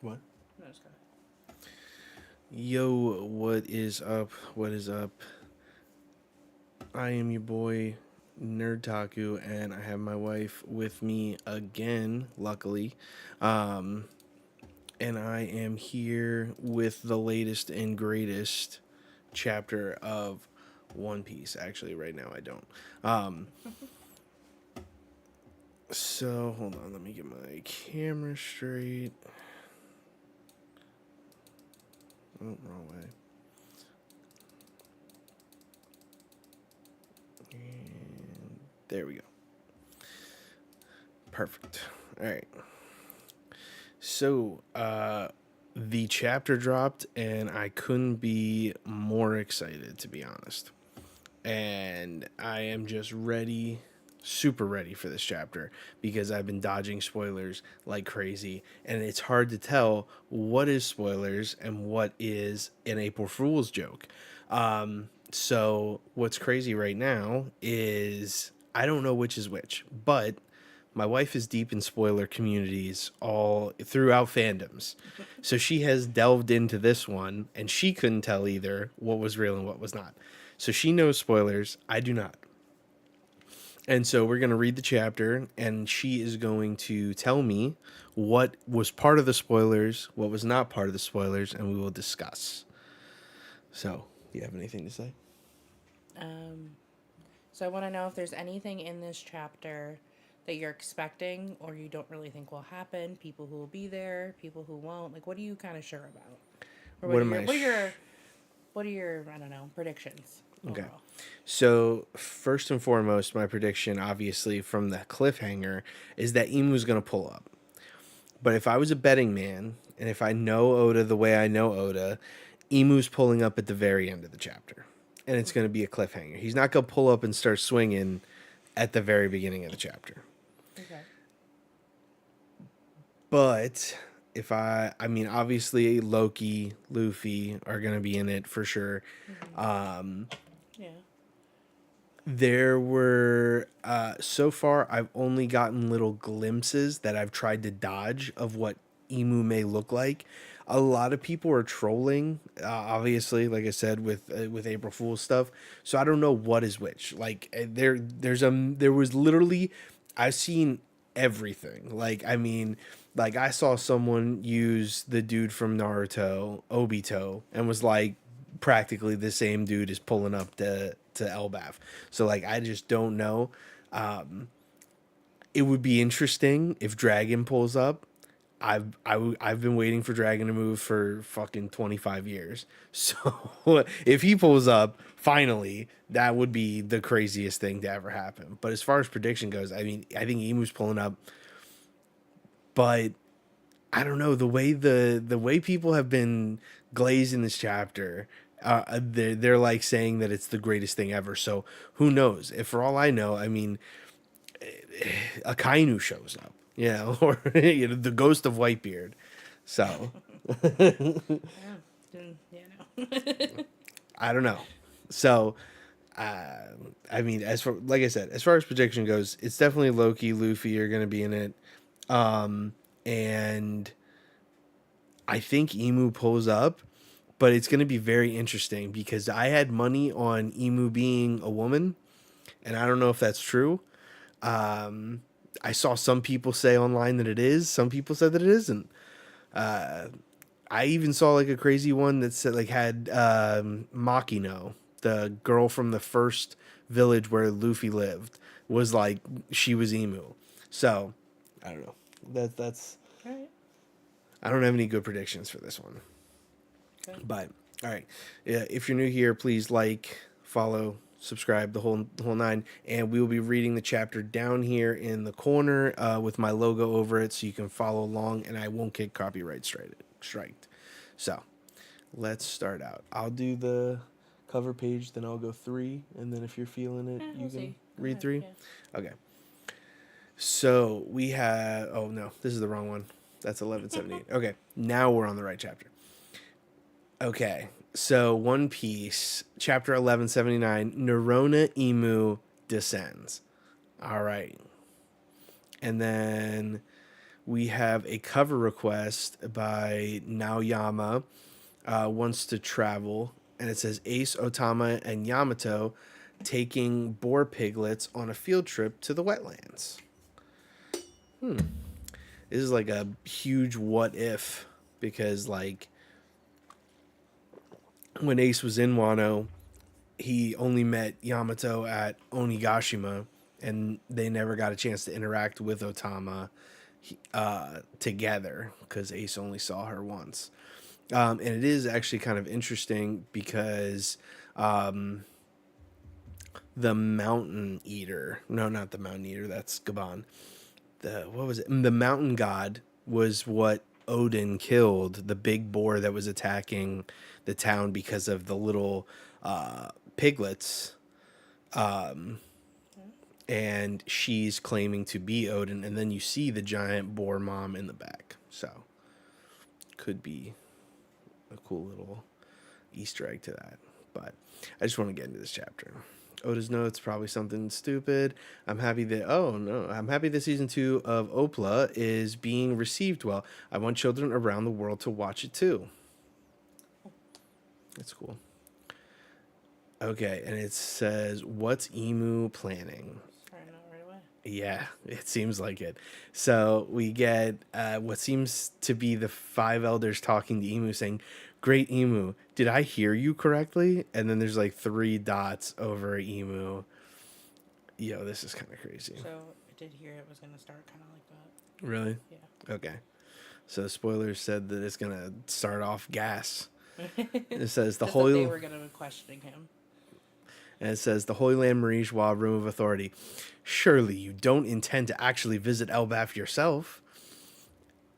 What? No, just go ahead. Yo, what is up? What is up? I am your boy, Nerdtaku, and I have my wife with me again, luckily. Um, and I am here with the latest and greatest chapter of One Piece. Actually, right now I don't. Um, so, hold on, let me get my camera straight. Oh, wrong way. And there we go. Perfect. All right. So, the chapter dropped, and I couldn't be more excited, to be honest. And I am just ready, super ready for this chapter because I've been dodging spoilers like crazy, and it's hard to tell what is spoilers and what is an April Fool's joke. So, what's crazy right now is I don't know which is which, but my wife is deep in spoiler communities all throughout fandoms. So she has delved into this one and she couldn't tell either what was real and what was not. So she knows spoilers. I do not. And so we're going to read the chapter and she is going to tell me what was part of the spoilers, what was not part of the spoilers, and we will discuss. So, do you have anything to say? Um, so I want to know if there's anything in this chapter that you're expecting or you don't really think will happen. People who will be there, people who won't. Like, what are you kind of sure about, or What am I? what are your I don't know predictions Okay. overall? So, first and foremost, my prediction, obviously, from the cliffhanger, is that Emu's going to pull up. But if I was a betting man, and if I know Oda the way I know Oda, Emu's pulling up at the very end of the chapter. And it's going to be a cliffhanger. He's not going to pull up and start swinging at the very beginning of the chapter. Okay. But I mean, obviously, Loki, Luffy are going to be in it for sure. Yeah. There were so far I've only gotten little glimpses that I've tried to dodge of what Emu may look like. A lot of people are trolling, obviously, like I said, with April Fool's stuff. So I don't know what is which. Like there was literally I've seen everything. Like I mean, like I saw someone use the dude from Naruto, Obito, and was like, practically the same dude is pulling up to Elbaf. So like I just don't know. It would be interesting if Dragon pulls up. I've been waiting for Dragon to move for fucking 25 years. So if he pulls up finally, that would be the craziest thing to ever happen. But as far as prediction goes, I mean, I think Emu's pulling up, but I don't know the way people have been glazed in this chapter. They're like saying that it's the greatest thing ever. So who knows? If for all I know, I mean, a Kainu shows up, you know, or the ghost of Whitebeard. So Yeah. Yeah. No. I don't know. So I mean, as for like I said, as far as prediction goes, it's definitely Loki, Luffy are going to be in it, and I think Emu pulls up, but it's going to be very interesting because I had money on Emu being a woman, and I don't know if that's true. I saw some people say online that it is. Some people said that it isn't. I even saw like a crazy one that said like had Makino, the girl from the first village where Luffy lived, was like she was Emu. So I don't know. That's All right. I don't have any good predictions for this one. Okay. But all right, yeah, if you're new here, please like, follow, subscribe, the whole nine, and we will be reading the chapter down here in the corner with my logo over it, so you can follow along, and I won't get copyright striked. So let's start out. I'll do the cover page, then I'll go 3, and then if you're feeling it, Yeah, you we'll can see. Go read ahead. 3. Yeah. Okay. So we have. Oh no, this is the wrong one. That's 1178. Okay, now we're on the right chapter. Okay, so One Piece, chapter 1179, Nerona Emu descends. All right. And then We have a cover request by Naoyama, wants to travel, and it says Ace, Otama, and Yamato taking boar piglets on a field trip to the wetlands. This is like a huge what if, because like when Ace was in Wano, he only met Yamato at Onigashima, and they never got a chance to interact with Otama together because Ace only saw her once. And it is actually kind of interesting because the Mountain Eater, no, not the Mountain Eater, that's Gaban. What was it? The Mountain God was what Odin killed, the big boar that was attacking the town because of the little piglets. And she's claiming to be Odin, and then you see the giant boar mom in the back. So, could be a cool little Easter egg to that. But I just want to get into this chapter. Oda's notes, probably something stupid. I'm happy that season 2 of Opla is being received well. I want children around the world to watch it too. That's cool. Okay, and it says, what's Emu planning? Starting out right away. Yeah, it seems like it. So we get what seems to be the 5 elders talking to Emu saying, "Great Emu, did I hear you correctly?" And then there's like 3 dots over Emu. Yo, this is kind of crazy. So I did hear it was going to start kind of like that. Really? Yeah. Okay. So spoilers said that it's going to start off gas. It says the Holy... They were going to be questioning him. And it says, the Holy Land Marie Joie Room of Authority. Surely you don't intend to actually visit Elbaf yourself.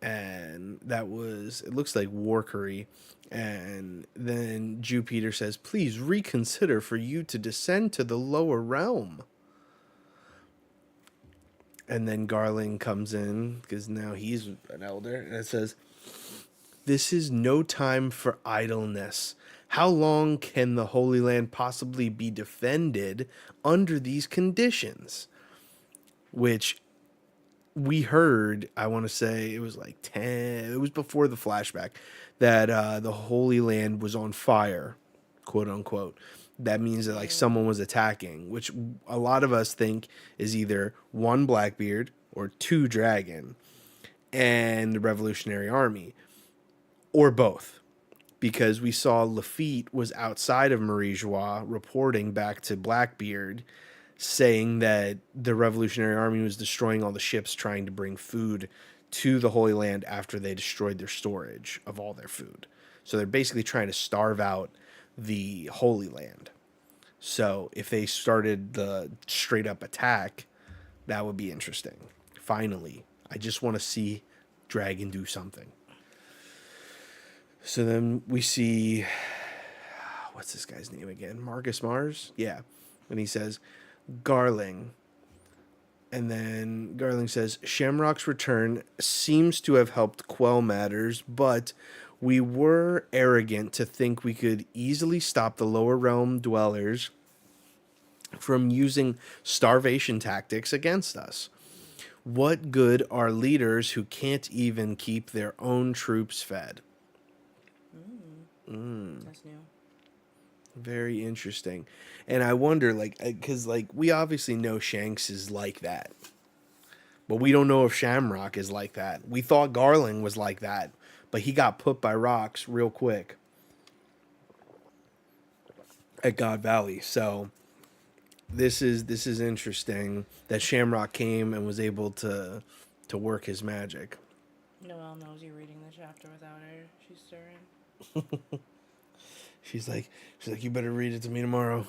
And that was, it looks like Warkery. And then Jupiter says, please reconsider for you to descend to the lower realm. And then Garling comes in, because now he's an elder. And it says, this is no time for idleness. How long can the Holy Land possibly be defended under these conditions? Which we heard, I want to say it was like 10, it was before the flashback, that the Holy Land was on fire, quote unquote. That means that like someone was attacking, which a lot of us think is either 1 Blackbeard or 2 Dragon and the Revolutionary Army, or both. Because we saw Lafitte was outside of Marie Joie reporting back to Blackbeard saying that the Revolutionary Army was destroying all the ships trying to bring food to the Holy Land after they destroyed their storage of all their food. So they're basically trying to starve out the Holy Land. So if they started the straight up attack, that would be interesting. Finally, I just want to see Dragon do something. So then we see, what's this guy's name again? Marcus Mars? Yeah. And he says, Garling. And then Garling says, Shamrock's return seems to have helped quell matters, but we were arrogant to think we could easily stop the lower realm dwellers from using starvation tactics against us. What good are leaders who can't even keep their own troops fed? That's new. Very interesting. And I wonder, like, because, like, we obviously know Shanks is like that. But we don't know if Shamrock is like that. We thought Garling was like that. But he got put by rocks real quick at God Valley. So this is interesting that Shamrock came and was able to work his magic. Noelle knows you're reading the chapter without her. She's stirring. She's like, you better read it to me tomorrow.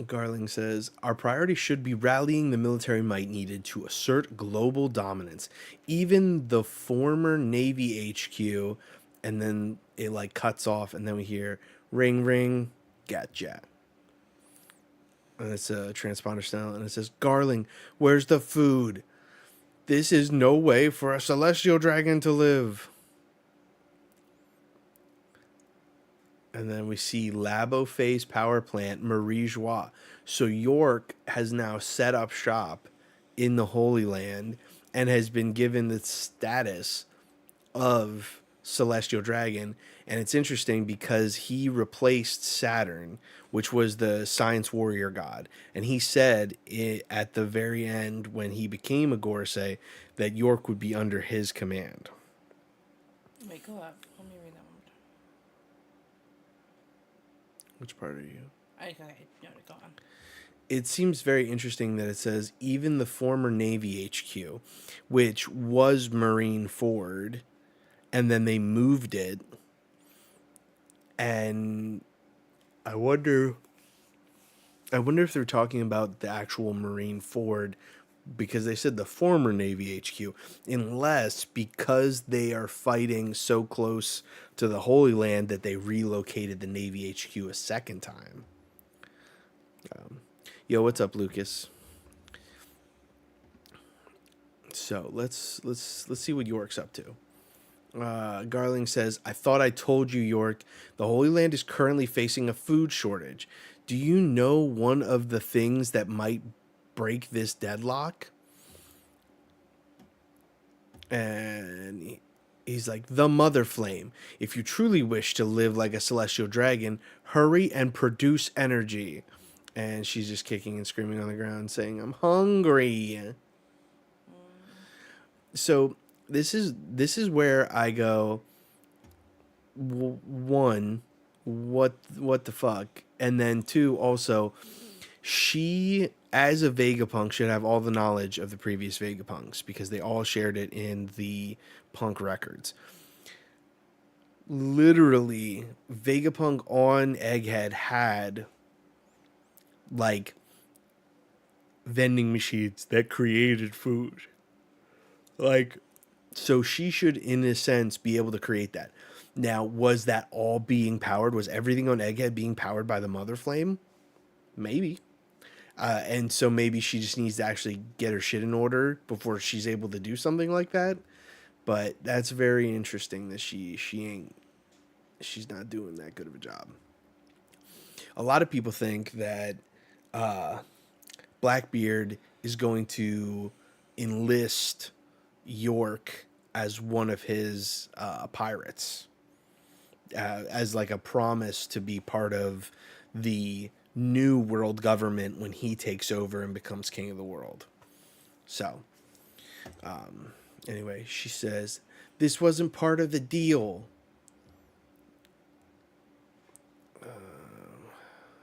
Garling says, our priority should be rallying the military might needed to assert global dominance. Even the former Navy HQ, and then it like cuts off, and then we hear, ring, ring, gotcha. And it's a transponder style, and it says, Garling, where's the food? This is no way for a celestial dragon to live. And then we see Labo Phase Power Plant, Marie Joie. So York has now set up shop in the Holy Land, and has been given the status of celestial dragon. And it's interesting because he replaced Saturn, which was the science warrior god, and he said at the very end when he became a Gorosei that York would be under his command. Wait, go up. Let me read that one. Which part are you? Okay, no, go on. It seems very interesting that it says even the former Navy HQ, which was Marine Ford, and then they moved it. And I wonder if they're talking about the actual Marine Ford, because they said the former Navy HQ, unless because they are fighting so close to the Holy Land that they relocated the Navy HQ a second time. Yo, what's up, Lucas? So let's see what York's up to. Garling says, I thought I told you, York. The Holy Land is currently facing a food shortage. Do you know one of the things that might break this deadlock? And he's like, the Mother Flame. If you truly wish to live like a celestial dragon, hurry and produce energy. And she's just kicking and screaming on the ground, saying, I'm hungry. So this is where I go, one, what the fuck? And then two, also, she, as a Vegapunk, should have all the knowledge of the previous Vegapunks because they all shared it in the Punk records. Literally, Vegapunk on Egghead had, like, vending machines that created food. Like, so she should, in a sense, be able to create that. Now, was that all being powered? Was everything on Egghead being powered by the Mother Flame? Maybe. And so maybe she just needs to actually get her shit in order before she's able to do something like that. But that's very interesting that she's not doing that good of a job. A lot of people think that Blackbeard is going to enlist York as one of his pirates, as like a promise to be part of the new world government when he takes over and becomes king of the world. So, anyway, she says, this wasn't part of the deal.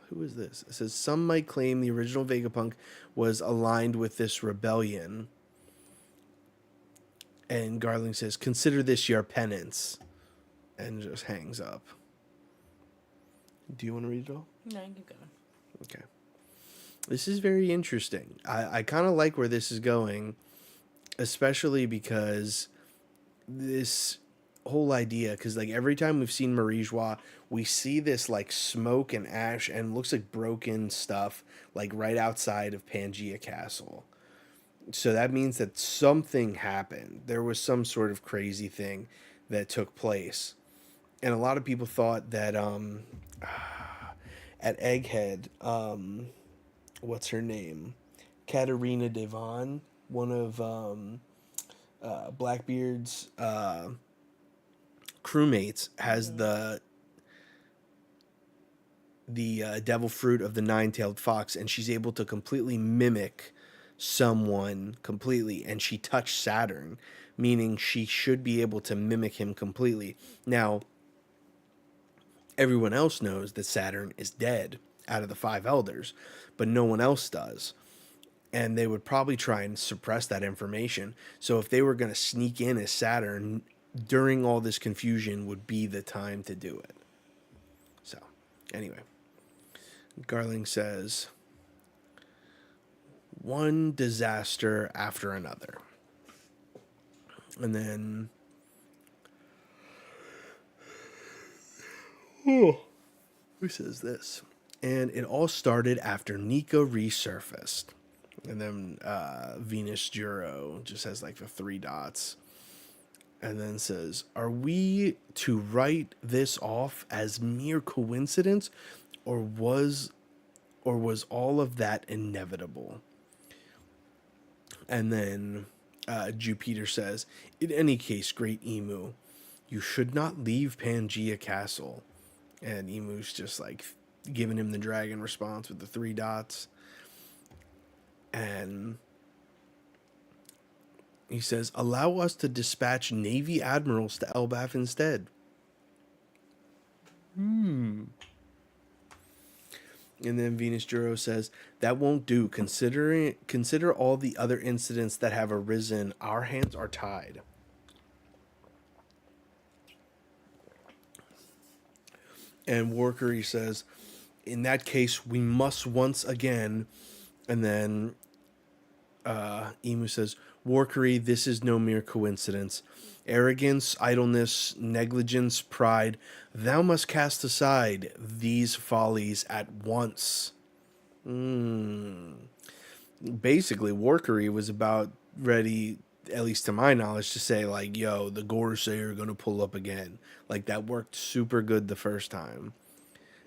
Who is this? It says, some might claim the original Vegapunk was aligned with this rebellion. And Garling says, consider this your penance. And just hangs up. Do you want to read it all? No, you can go. Okay. This is very interesting. I kind of like where this is going, especially because this whole idea, because like every time we've seen Marie Joie, we see this like smoke and ash and looks like broken stuff like right outside of Pangea Castle. So that means that something happened. There was some sort of crazy thing that took place. And a lot of people thought that at Egghead, what's her name? Katarina Devon, one of Blackbeard's crewmates, has the devil fruit of the nine-tailed fox, and she's able to completely mimic someone completely, and she touched Saturn, meaning she should be able to mimic him completely. Now, everyone else knows that Saturn is dead out of the five elders, but no one else does. And they would probably try and suppress that information. So if they were going to sneak in as Saturn during all this confusion would be the time to do it. So, anyway. Garling says, one disaster after another. And then who says this? And it all started after Nika resurfaced. And then Venus Juro just has like the 3 dots. And then says, are we to write this off as mere coincidence, or was all of that inevitable? And then Jupiter says, "In any case, great Emu, you should not leave Pangea Castle." And Emu's just like giving him the dragon response with the three dots. And he says, "Allow us to dispatch Navy admirals to Elbaf instead." And then Venus Juro says, "That won't do. Consider all the other incidents that have arisen. Our hands are tied." And Warkery says, "In that case, we must once again." And then Emu says, "Warkery, this is no mere coincidence. Arrogance, idleness, negligence, pride, thou must cast aside these follies at once." Basically, Warkery was about ready, at least to my knowledge, to say, like, yo, the Gorosei are going to pull up again. Like, that worked super good the first time.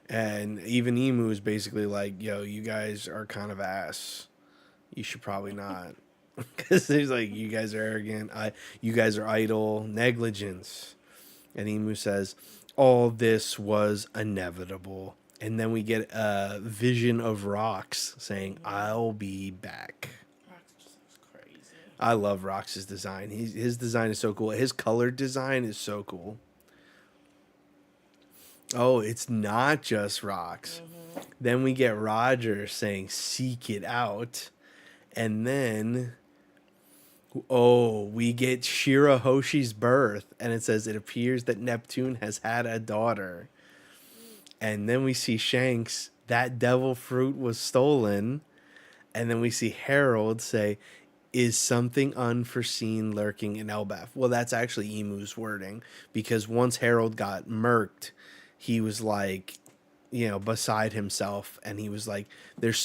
And even Emu is basically like, yo, you guys are kind of ass. You should probably not. Because he's like, you guys are arrogant. You guys are idle. Negligence. And Emu says, all this was inevitable. And then we get a vision of Rox saying, "I'll be back." Rox just looks crazy. I love Rox's design. His design is so cool. His color design is so cool. Oh, it's not just Rox. Then we get Roger saying, "Seek it out." And then, we get Shirahoshi's birth. And it says, "It appears that Neptune has had a daughter." And then we see Shanks, "That devil fruit was stolen." And then we see Harold say, "Is something unforeseen lurking in Elbaf?" Well, that's actually Emu's wording, because once Harold got murked, he was like, beside himself, and he was like, "There's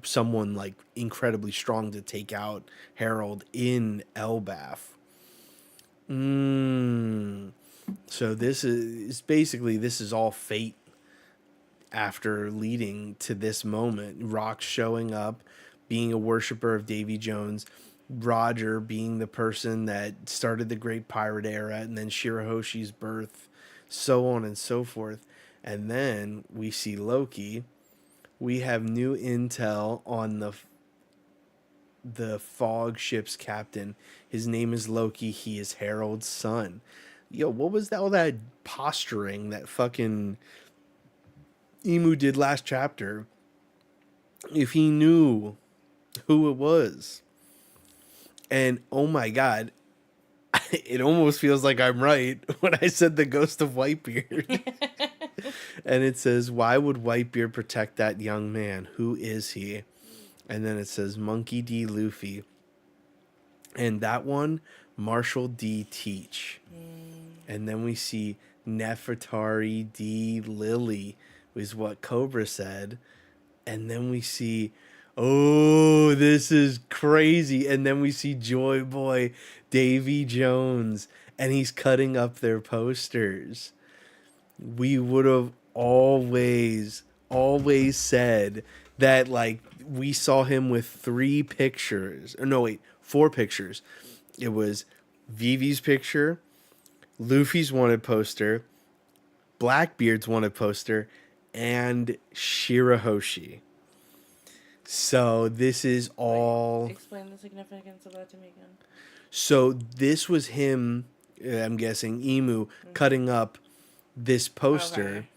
someone like incredibly strong to take out Harold in Elbaf." So this is all fate. After leading to this moment, Rox showing up, being a worshiper of Davy Jones, Roger being the person that started the Great Pirate Era, and then Shirahoshi's birth, so on and so forth. And then we see Loki. We have new intel on the fog ship's captain. His name is Loki. He is Harold's son. Yo, what was all that posturing that fucking Emu did last chapter? If he knew who it was. And oh my god, it almost feels like I'm right when I said the ghost of Whitebeard. And it says, "Why would Whitebeard protect that young man? Who is he?" And then it says, "Monkey D. Luffy." And that one, Marshall D. Teach. And then we see Nefertari D. Lily, is what Cobra said. And then we see, oh, this is crazy. And then we see Joy Boy Davy Jones, and he's cutting up their posters. We would have always said that, like, we saw him with 3 pictures. Or no, wait, 4 pictures. It was Vivi's picture, Luffy's wanted poster, Blackbeard's wanted poster, and Shirahoshi. So this is all... Explain the significance of that to me again. So this was him, I'm guessing, Emu, cutting up this poster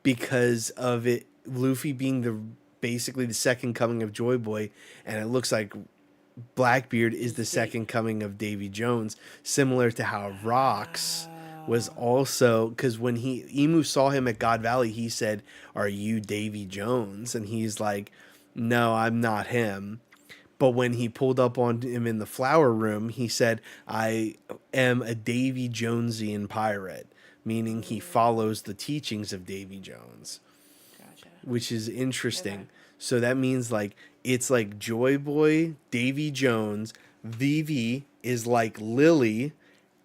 because of it, Luffy being basically the second coming of Joy Boy, and it looks like Blackbeard is the second coming of Davy Jones, similar to how Rox was also, because when Emu saw him at God Valley, he said, "Are you Davy Jones?" And he's like, "No, I'm not him." But when he pulled up on him in the flower room, he said, "I am a Davy Jonesian pirate," meaning he follows the teachings of Davy Jones. Gotcha. Which is interesting. Okay. So that means, like, it's like Joy Boy, Davy Jones, Vivi is like Lily,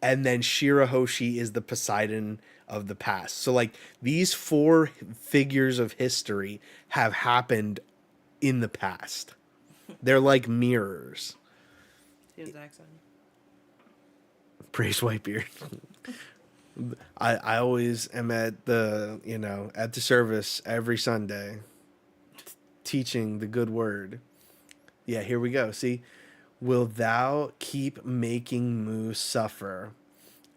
and then Shirahoshi is the Poseidon of the past. So, like, these 4 figures of history have happened in the past. They're like mirrors. The exact same. Praise Whitebeard. I always am at the, at the service every Sunday teaching the good word. Yeah, here we go. See, will thou keep making Mu suffer?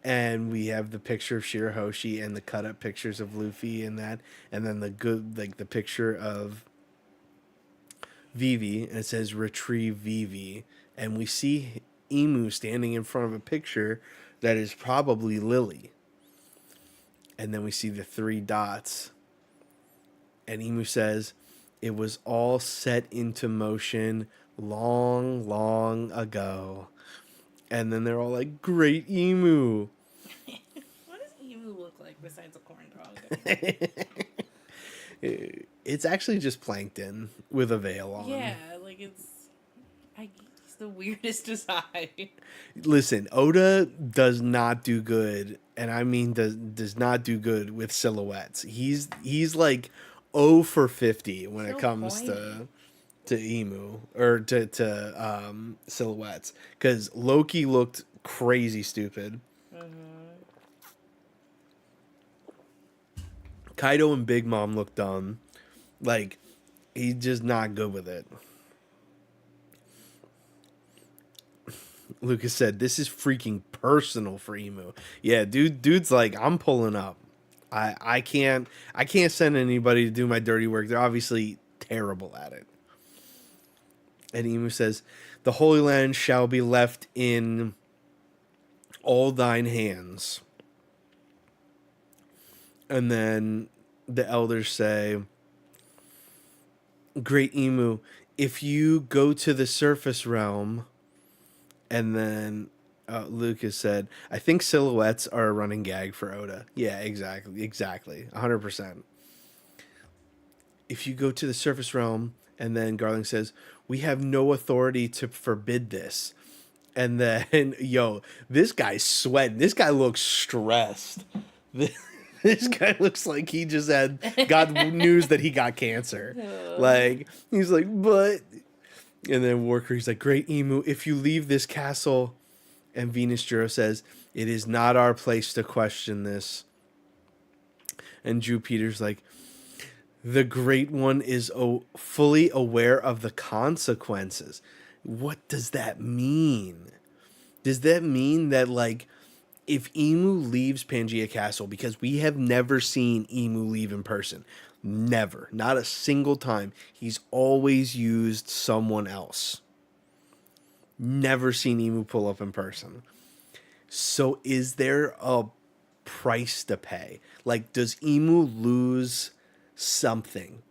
And we have the picture of Shirahoshi and the cut up pictures of Luffy and that, and then the good, like the picture of Vivi, and it says retrieve Vivi, and we see Emu standing in front of a picture that is probably Lily. And then we see the three dots, and Emu says, it was all set into motion long, long ago. And then they're all like, great Emu. What does emu look like besides a corn dog? It's actually just plankton with a veil on. Yeah, like it's the weirdest design. Listen, Oda does not do good, and I mean does not do good with silhouettes. He's like 0 for 50 when it comes to Emu or to silhouettes, because Loki looked crazy stupid. Kaido and Big Mom looked dumb. Like, he's just not good with it. Lucas said, this is freaking personal for Emu. Yeah, dude's like, I'm pulling up. I can't send anybody to do my dirty work. They're obviously terrible at it. And Emu says, the Holy Land shall be left in all thine hands. And then the elders say, great Emu, if you go to the surface realm. And then Lucas said, I think silhouettes are a running gag for Oda. Yeah, exactly. 100%. If you go to the surface realm, and then Garling says, we have no authority to forbid this. And then, this guy's sweating. This guy looks stressed. This guy looks like he just got news that he got cancer. Like, he's like, but... And then Warcree's like, great Emu, if you leave this castle. And Venus Juro says, it is not our place to question this. And Drew Peter's like, the Great One is fully aware of the consequences. What does that mean? Does that mean that, like, if Emu leaves Pangaea Castle, because we have never seen Emu leave in person, never, not a single time, he's always used someone else. Never seen Emu pull up in person. So is there a price to pay? Like, does Emu lose something?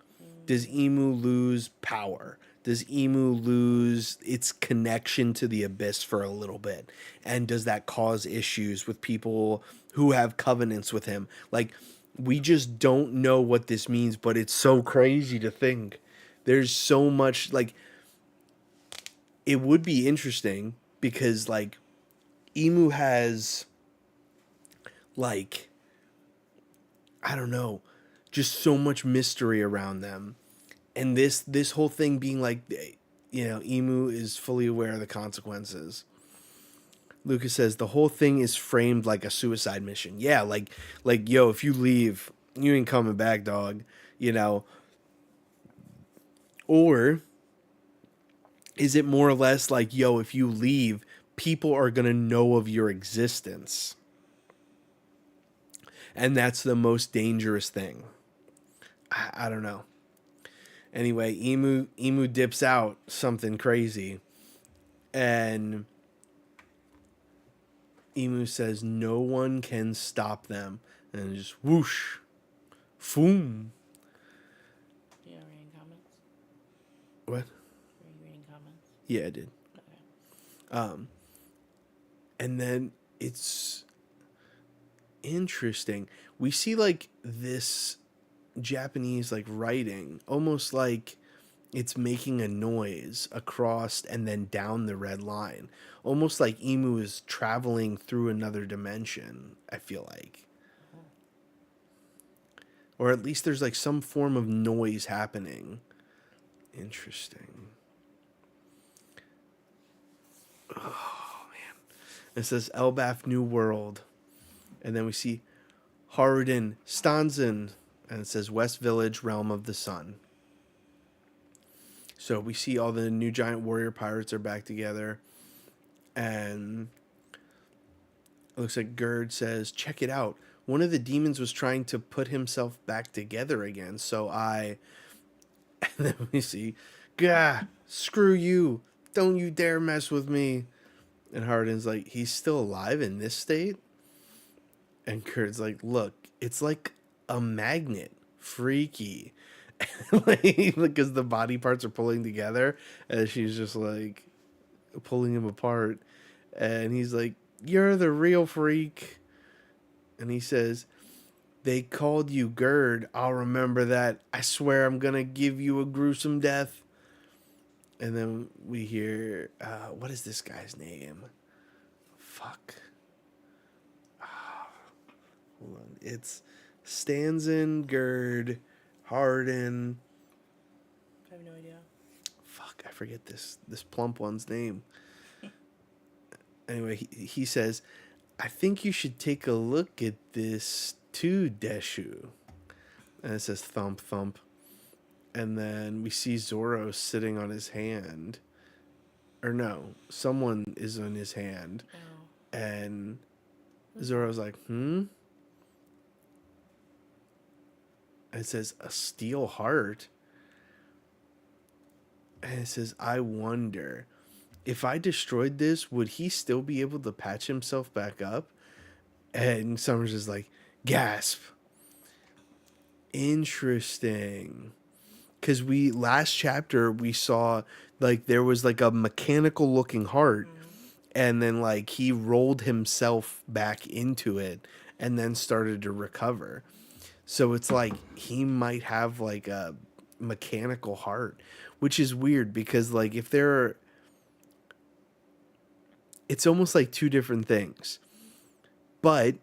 Does Emu lose power? Does Emu lose its connection to the abyss for a little bit? And does that cause issues with people who have covenants with him? Like, we just don't know what this means, but it's so crazy to think. There's so much, like, it would be interesting because, like, Emu has, like, I don't know, just so much mystery around them. And this whole thing being like, Emu is fully aware of the consequences. Lucas says the whole thing is framed like a suicide mission. Yeah, like if you leave, you ain't coming back, dog. Or is it more or less like, if you leave, people are gonna know of your existence, and that's the most dangerous thing. I don't know. Anyway, Emu dips out something crazy, and Emu says no one can stop them, and just whoosh, foom. You not reading comments? What? Were you reading comments? Yeah, I did. Okay. And then it's interesting. We see like this Japanese like writing, almost like it's making a noise across and then down the red line, almost like Emu is traveling through another dimension, I feel like. Or at least there's like some form of noise happening. Interesting. Oh man. It says Elbaf New World. And then we see Haruden Stanzen. And it says West Village, Realm of the Sun. So we see all the new giant warrior pirates are back together. And it looks like Gerd says, check it out. One of the demons was trying to put himself back together again. So I... And then we see, gah, screw you. Don't you dare mess with me. And Harden's like, he's still alive in this state? And Gerd's like, look, it's like a magnet. Freaky. Like, because the body parts are pulling together. And she's just like pulling him apart. And he's like, you're the real freak. And he says, they called you Gerd. I'll remember that. I swear I'm going to give you a gruesome death. And then we hear, what is this guy's name? Fuck. Hold on. It's Stanzen, Gerd, Harden. I have no idea. Fuck, I forget this plump one's name. Anyway, he says, I think you should take a look at this too, Deshu. And it says thump, thump. And then we see Zoro sitting on his hand. Or no, someone is on his hand. Oh. And Zoro's like, And it says, a steel heart. And it says, I wonder, if I destroyed this, would he still be able to patch himself back up? And Summer's just like, gasp. Interesting. Because last chapter, we saw, like, there was, like, a mechanical looking heart. And then, like, he rolled himself back into it and then started to recover. So it's like he might have, like, a mechanical heart, which is weird because, like, if there are... It's almost like two different things. But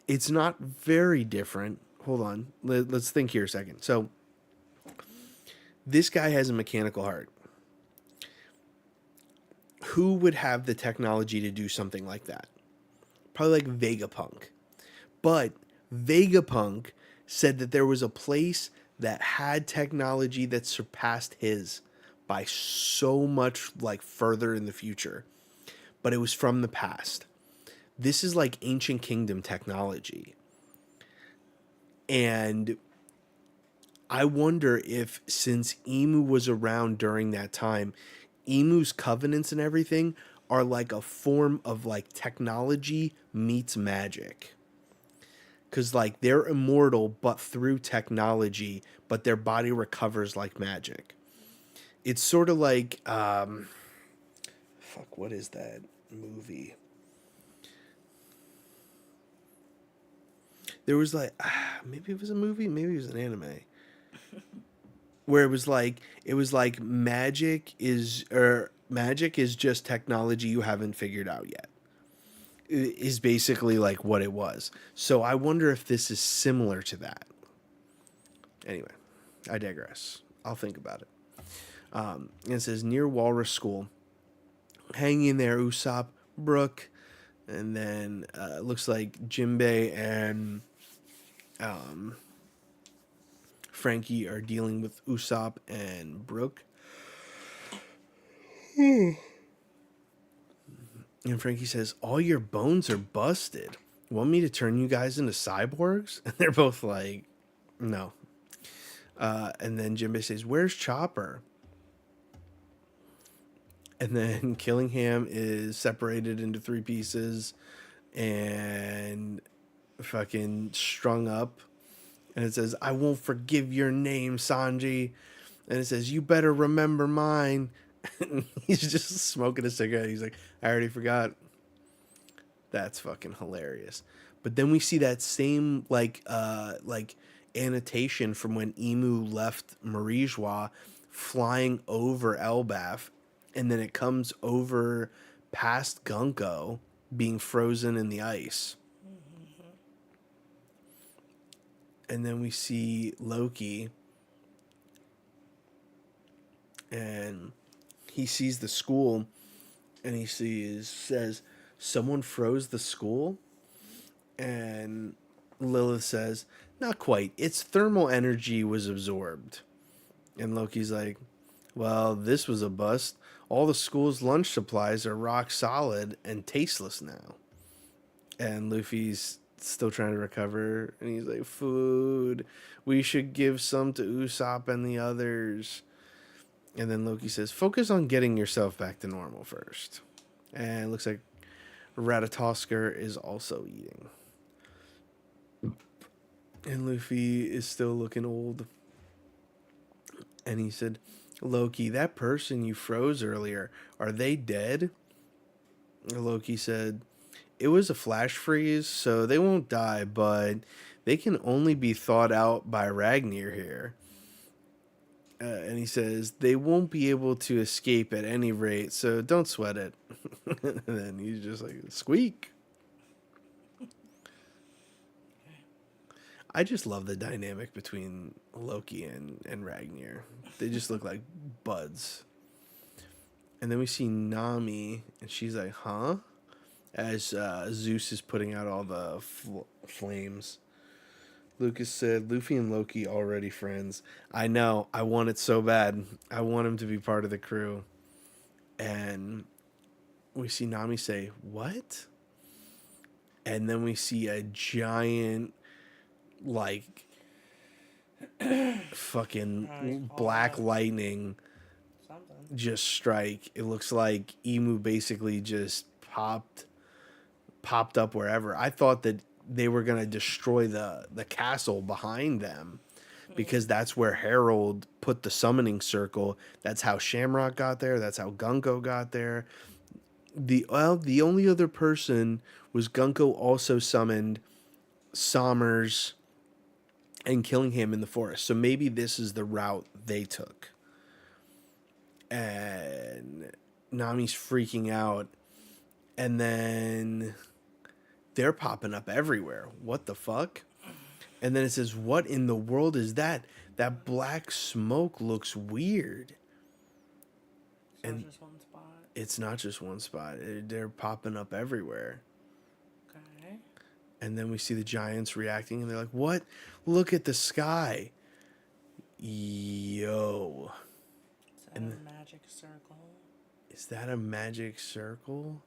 it's not very different. Hold on. Let's think here a second. So this guy has a mechanical heart. Who would have the technology to do something like that? Probably like Vegapunk. But Vegapunk said that there was a place that had technology that surpassed his by so much, like, further in the future. But it was from the past. This is like ancient kingdom technology. And I wonder if, since Emu was around during that time, Emu's covenants and everything are like a form of, like, technology meets magic. Because, like, they're immortal, but through technology, but their body recovers like magic. It's sort of like, fuck, what is that movie? There was, like, maybe it was a movie, maybe it was an anime. Where it was like magic is just technology you haven't figured out yet. Is basically like what it was. So I wonder if this is similar to that. Anyway, I digress. I'll think about it. And it says, near Walrus School. Hang in there, Usopp, Brook. And then it looks like Jinbei and Frankie are dealing with Usopp and Brook. And Frankie says, all your bones are busted. Want me to turn you guys into cyborgs? And they're both like, no. And then Jinbei says, where's Chopper? And then Killingham is separated into 3 pieces and fucking strung up. And it says, I won't forgive your name, Sanji. And it says, you better remember mine. He's just smoking a cigarette. He's like, I already forgot. That's fucking hilarious. But then we see that same, like annotation from when Emu left Marijois flying over Elbaf. And then it comes over past Gunko being frozen in the ice. And then we see Loki. And he sees the school. And he says, someone froze the school? And Lilith says, not quite. Its thermal energy was absorbed. And Loki's like, well, this was a bust. All the school's lunch supplies are rock solid and tasteless now. And Luffy's still trying to recover. And he's like, food. We should give some to Usopp and the others. And then Loki says, focus on getting yourself back to normal first. And it looks like Ratatoskr is also eating. And Luffy is still looking old. And he said, Loki, that person you froze earlier, are they dead? Loki said, it was a flash freeze, so they won't die, but they can only be thawed out by Ragnar here. And he says, they won't be able to escape at any rate, so don't sweat it. And then he's just like, squeak. I just love the dynamic between Loki and Ragnar. They just look like buds. And then we see Nami, and she's like, huh? As Zeus is putting out all the flames. Lucas said, Luffy and Loki already friends. I know. I want it so bad. I want him to be part of the crew. And we see Nami say, what? And then we see a giant, like, fucking black lightning just strike. It looks like Emu basically just popped up wherever. I thought that they were going to destroy the castle behind them because that's where Harold put the summoning circle. That's how Shamrock got there. That's how Gunko got there. The only other person was Gunko also summoned Sommers and killing him in the forest. So maybe this is the route they took. And Nami's freaking out. And then they're popping up everywhere. What the fuck? And then it says, what in the world is that? That black smoke looks weird. It's not just one spot. It's not just one spot. They're popping up everywhere. Okay. And then we see the giants reacting, and they're like, what? Look at the sky. Yo. Is that a magic circle? Is that a magic circle?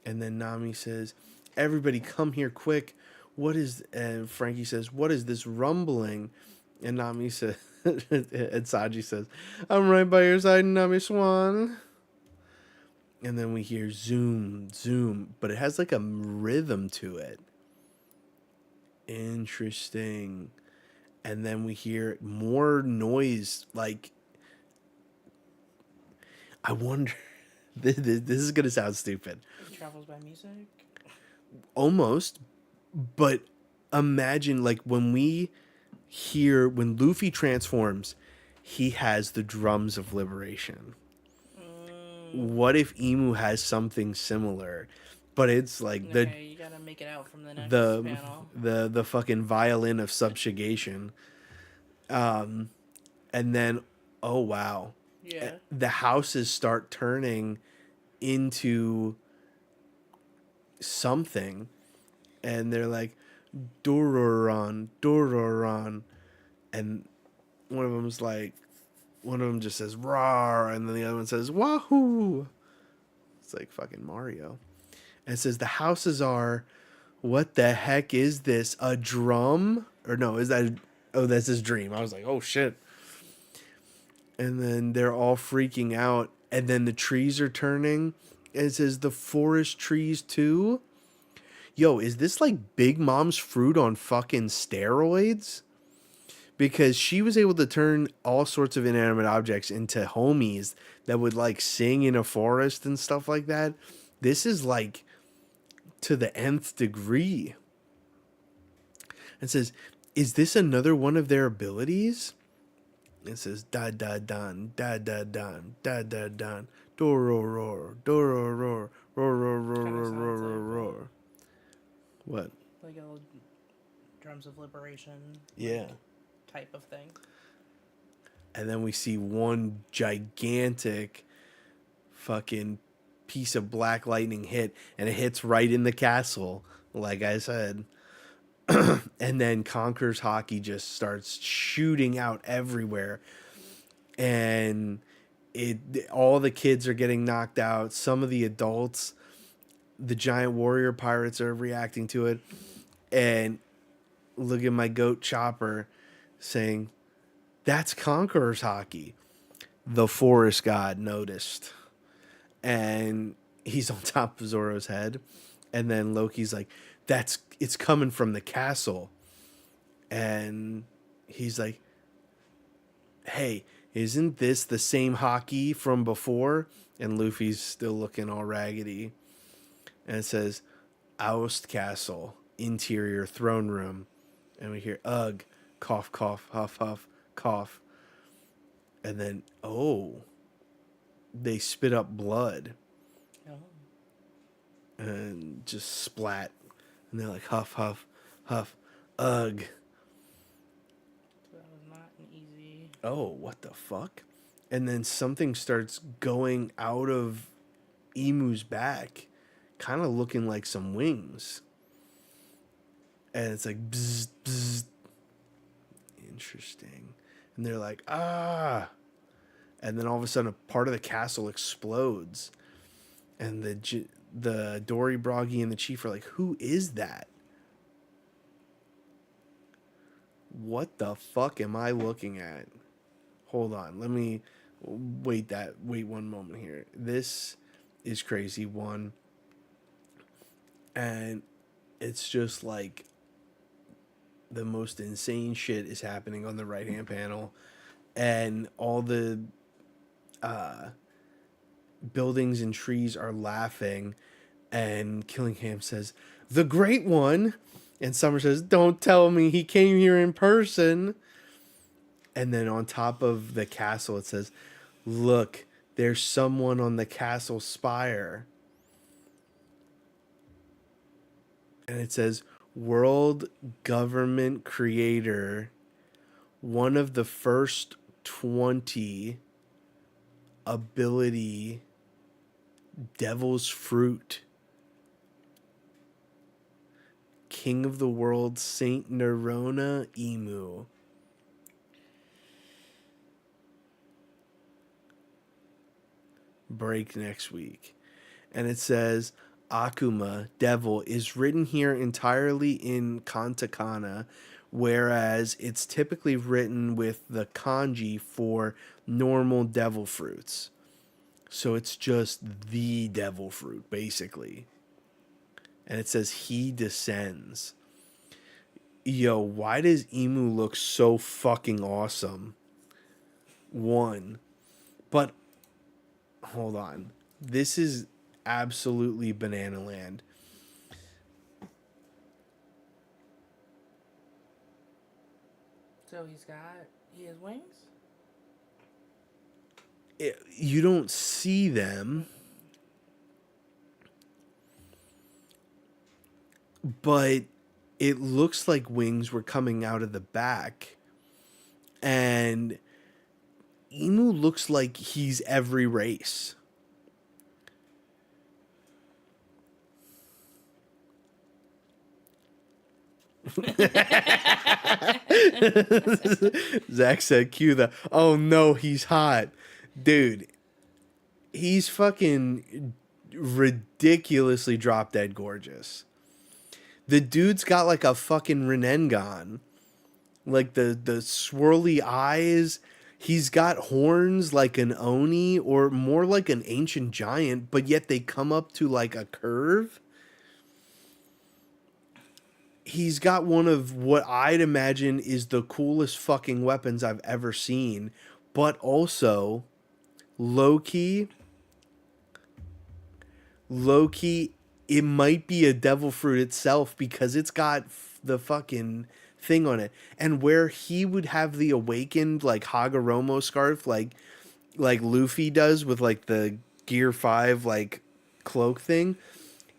And then Nami says, everybody come here quick. What is, and Frankie says, what is this rumbling? And Nami says, and Saji says, I'm right by your side, Nami Swan. And then we hear zoom, zoom, but it has like a rhythm to it. Interesting. And then we hear more noise, like, I wonder, this is going to sound stupid. It travels by music? Almost, but imagine, like, when Luffy transforms, he has the drums of liberation. What if Emu has something similar? But it's like you gotta make it out from the next panel. The fucking violin of subjugation. And then, oh wow. Yeah. The houses start turning into something. And they're like, Dororon, Dororon. And one of them just says, rawr. And then the other one says, wahoo. It's like fucking Mario. And it says, the houses are, what the heck is this? A drum? Or no, that's his dream. I was like, oh shit. And then they're all freaking out. And then the trees are turning. And it says, the forest trees too? Yo, is this like Big Mom's fruit on fucking steroids? Because she was able to turn all sorts of inanimate objects into homies that would like sing in a forest and stuff like that. This is like to the nth degree. It says, is this another one of their abilities? It says, da da dan, da da dan, da da dan, doro roar, doro roar, roar roar roar roar roar roar roar. What? Like a little drums of liberation. Yeah. Type of thing. And then we see one gigantic fucking piece of black lightning hit, and it hits right in the castle, like I said. And then Conqueror's hockey just starts shooting out everywhere, and it all the kids are getting knocked out. Some of the adults, the giant warrior pirates, are reacting to it. And look at my goat Chopper saying, "That's Conqueror's hockey." The forest god noticed, and he's on top of Zoro's head. And then Loki's like, it's coming from the castle. And he's like, hey, isn't this the same hockey from before? And Luffy's still looking all raggedy. And it says, Oust Castle, interior throne room. And we hear, ugh, cough, cough, huff, huff, cough. And then, they spit up blood. Oh. And just splat. And they're like, huff, huff, huff, ugh. That was not an easy. Oh, what the fuck? And then something starts going out of Emu's back, kind of looking like some wings. And it's like, bzz, bzz. Interesting. And they're like, ah. And then all of a sudden, a part of the castle explodes. And the Dory, Broggy, and the chief are like, who is that? What the fuck am I looking at? Hold on. Let me wait one moment here. This is crazy one. And it's just like the most insane shit is happening on the right-hand panel. And all the buildings and trees are laughing. And Killingham says, the Great One. And Summer says, don't tell me he came here in person. And then on top of the castle, it says, look, there's someone on the castle spire. And it says, world government creator, one of the first 20 ability devil's fruit. King of the world, Saint Nerona Emu. Break next week. And it says, Akuma, devil, is written here entirely in katakana, whereas it's typically written with the kanji for normal devil fruits. So it's just the devil fruit, basically. And it says, he descends. Yo, why does Emu look so fucking awesome? One. But, hold on. This is absolutely banana land. So he has wings? You don't see them. But it looks like wings were coming out of the back. And Emu looks like he's every race. Zach said, cue the, oh no, he's hot. Dude, he's fucking ridiculously drop dead gorgeous. The dude's got like a fucking Renengan. Like the swirly eyes. He's got horns like an Oni or more like an ancient giant, but yet they come up to like a curve. He's got one of what I'd imagine is the coolest fucking weapons I've ever seen, but also low-key, it might be a devil fruit itself because it's got the fucking thing on it. And where he would have the awakened like Hagoromo scarf like Luffy does with like the Gear 5 like cloak thing,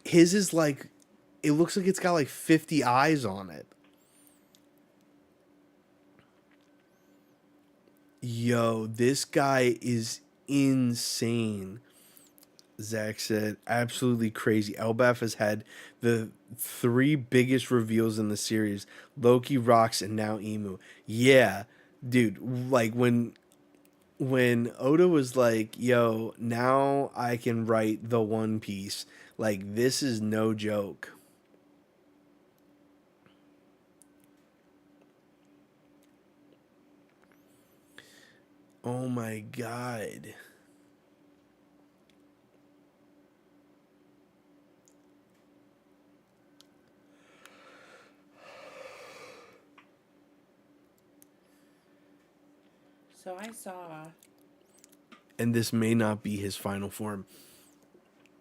his is like, it looks like it's got like 50 eyes on it. Yo, this guy is insane. Zach said, absolutely crazy. Elbaf has had the three biggest reveals in the series: Loki, Rocks, and now Emu. Yeah, dude. Like when Oda was like, "Yo, now I can write the One Piece." Like this is no joke. Oh my god. So I saw. And this may not be his final form.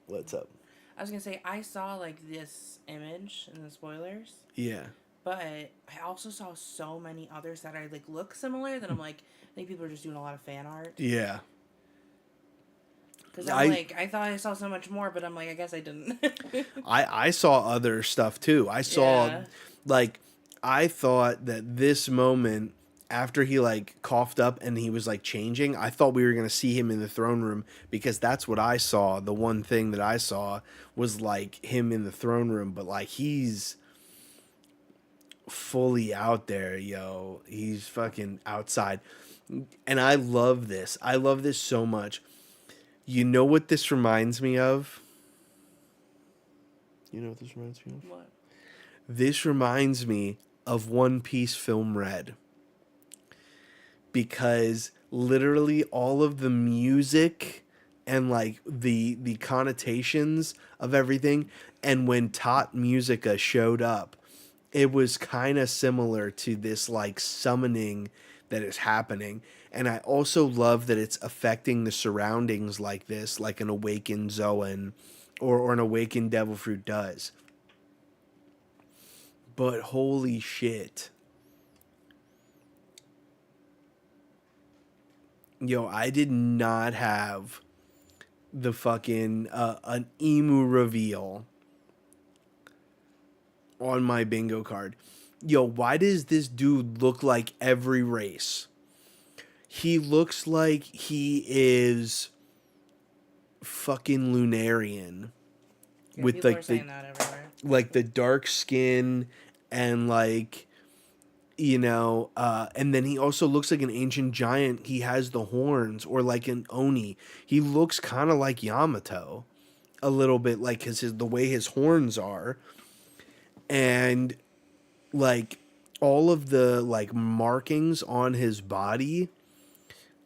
What's up? I was gonna say I saw like this image in the spoilers, Yeah. but I also saw so many others that I like look similar that I'm like, I think people are just doing a lot of fan art. Yeah. Because I'm I like, I thought I saw so much more, but I'm like, I guess I didn't. I saw other stuff too. I saw Yeah. like I thought that this moment after he like coughed up and he was like changing, I thought we were going to see him in the throne room because that's what I saw. The one thing that I saw was like him in the throne room, but like he's fully out there, yo. He's fucking outside. And I love this. I love this so much. You know what this reminds me of? You know what this reminds me of? What? This reminds me of One Piece Film Red because literally all of the music and like the connotations of everything, and when Tot Musica showed up, it was kind of similar to this like summoning that is happening. And I also love that it's affecting the surroundings like this, like an awakened Zoan or an awakened Devil Fruit does. But holy shit. Yo, I did not have the fucking an emu reveal on my bingo card. Yo, why does this dude look like every race? He looks like he is fucking Lunarian Yeah, with people are saying that everywhere. like the dark skin and like and then he also looks like an ancient giant. He has the horns, or like an Oni. He looks kind of like Yamato a little bit, like the way his horns are, and like all of the like markings on his body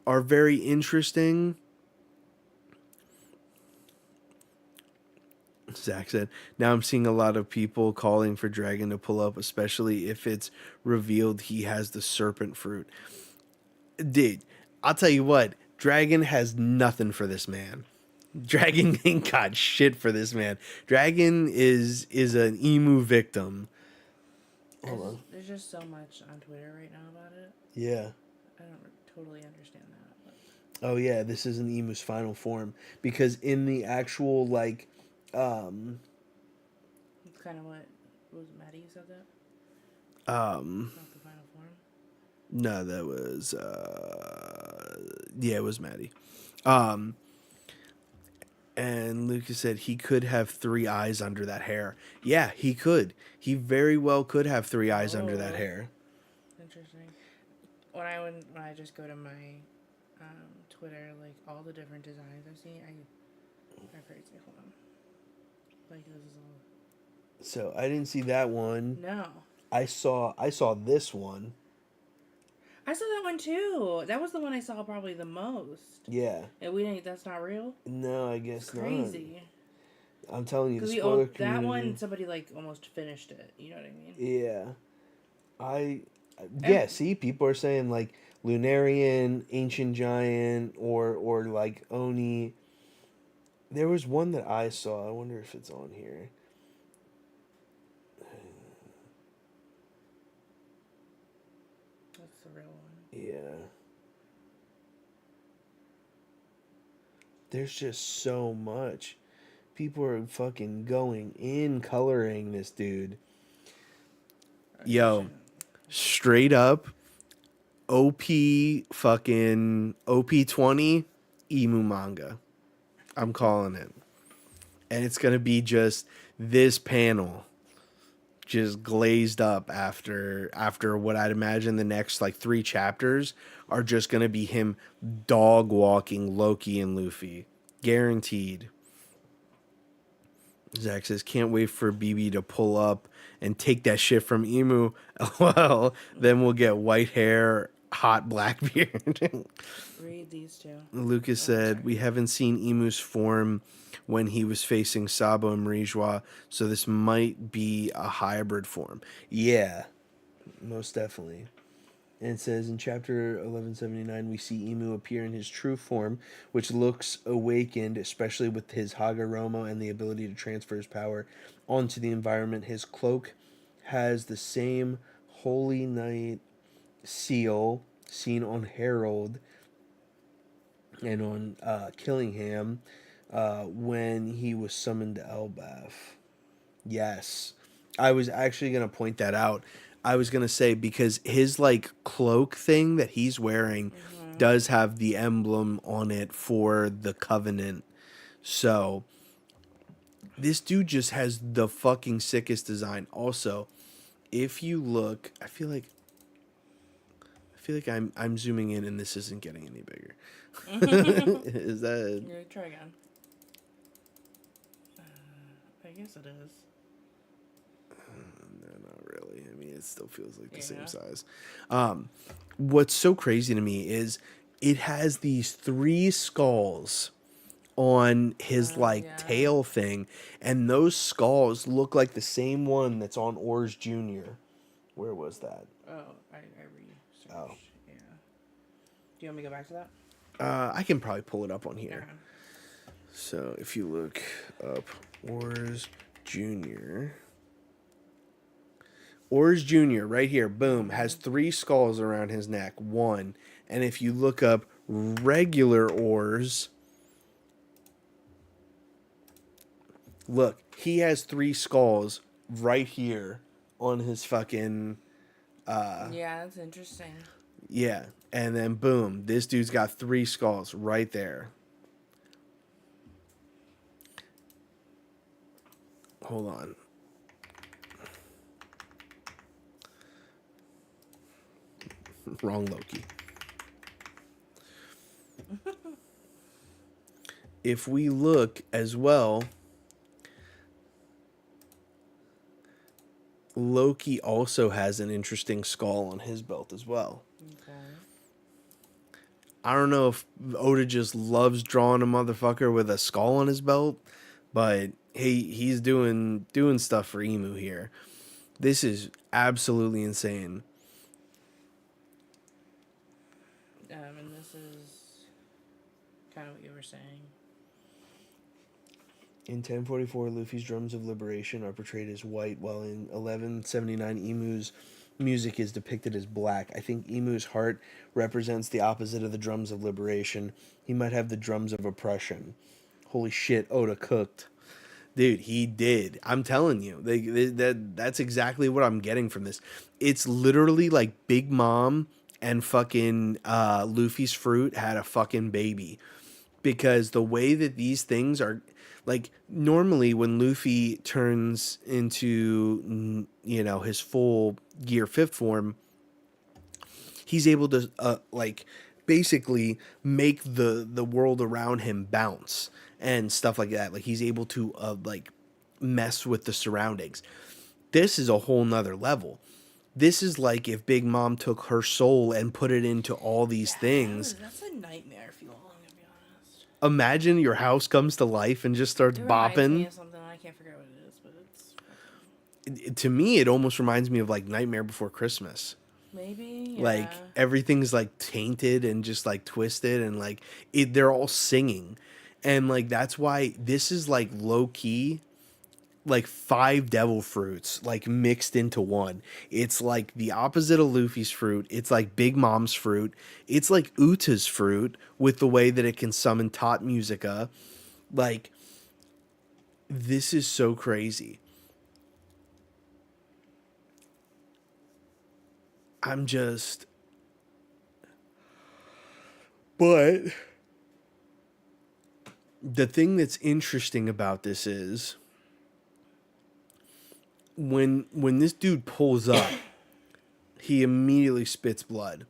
are very interesting. Zach said, now I'm seeing a lot of people calling for Dragon to pull up, especially if it's revealed he has the serpent fruit. Dude, I'll tell you what, Dragon has nothing for this man. Dragon ain't got shit for this man. Dragon is an emu victim. Hold on. There's just so much on Twitter right now about it. Yeah. I don't totally understand that. But. Oh yeah, this is an emu's final form because in the actual like It's kind of what was Maddie said that. Not the final form. no, that was yeah, it was Maddie. Um and Lucas said he could have three eyes under that hair. Yeah, he could. He very well could have three eyes under that hair. Interesting. When I just go to my Twitter, like all the different designs I've seen, I'm crazy. Hold on. Like this is all. So I didn't see that one. No. I saw this one. I saw that one too. That was the one I saw probably the most. Yeah. And we didn't. That's not real. No, I guess it's crazy. Not. I'm telling you, the spoiler community. That one, somebody like almost finished it. You know what I Yeah. mean? Yeah. See, people are saying like Lunarian, Ancient Giant, or like Oni. There was one that I saw. I wonder if it's on here. That's the real one. Yeah. There's just so much. People are fucking going in coloring this dude. Yo, straight up, OP fucking OP 20 emu manga. I'm calling it. and it's gonna be just this panel just glazed up after what I'd imagine the next like 3 chapters are just gonna be him dog walking Loki and Luffy. Guaranteed. Zach says, can't wait for BB to pull up and take that shit from Emu. Well, then we'll get white hair, hot Blackbeard. Read these two. Lucas said, we haven't seen Emu's form when he was facing Sabo and Marijua, so this might be a hybrid form. Yeah, most definitely. And it says in chapter 1179, we see Emu appear in his true form, which looks awakened, especially with his Hagoromo and the ability to transfer his power onto the environment. His cloak has the same Holy Knight seal seen on Harold and on Killingham when he was summoned to Elbaf. Yes. I was actually going to point that out. I was going to say, because his like cloak thing that he's wearing does have the emblem on it for the Covenant. So this dude just has the fucking sickest design. Also, if you look, I feel like I'm zooming in and this isn't getting any bigger. Is that? Yeah, try again. I guess it is. No, not really. I mean, it still feels like the same size. What's so crazy to me is it has these 3 skulls on his tail thing, and those skulls look like the same one that's on Ors Jr. Where was that? Oh, I researched. Oh. Yeah. Do you want me to go back to that? I can probably pull it up on here. Okay. So if you look up Ors Jr. Ors Jr. right here, boom, has 3 skulls around his neck. 1. And if you look up regular Ors, look, he has 3 skulls right here on his fucking... yeah, that's interesting. Yeah, and then boom, this dude's got 3 skulls right there. Hold on. Wrong Loki. If we look as well, Loki also has an interesting skull on his belt as well. Okay. I don't know if Oda just loves drawing a motherfucker with a skull on his belt, but he's doing stuff for Emu here. This is absolutely insane. And this is kind of what you were saying. In 1044, Luffy's drums of liberation are portrayed as white, while in 1179, Emu's music is depicted as black. I think Emu's heart represents the opposite of the drums of liberation. He might have the drums of oppression. Holy shit, Oda cooked. Dude, he did. I'm telling you, that's exactly what I'm getting from this. It's literally like Big Mom and fucking Luffy's fruit had a fucking baby. Because the way that these things are, like, normally when Luffy turns into, you know, his full Gear 5th form, he's able to, like, basically make the world around him bounce and stuff like that. Like, he's able to, like, mess with the surroundings. This is a whole nother level. This is like if Big Mom took her soul and put it into all these things. That's a nightmare if you want, to be honest. Imagine your house comes to life and just starts bopping. Me of something. I can't figure out what it is, but it's... To me, it almost reminds me of like Nightmare Before Christmas. Maybe, yeah. Like everything's like tainted and just like twisted, and like they're all singing, and like that's why this is like low key, like 5 devil fruits like mixed into one. It's like the opposite of Luffy's fruit. It's like Big Mom's fruit. It's like Uta's fruit with the way that it can summon Tot Musica. Like, this is so crazy. I'm just... But the thing that's interesting about this is when this dude pulls up, he immediately spits blood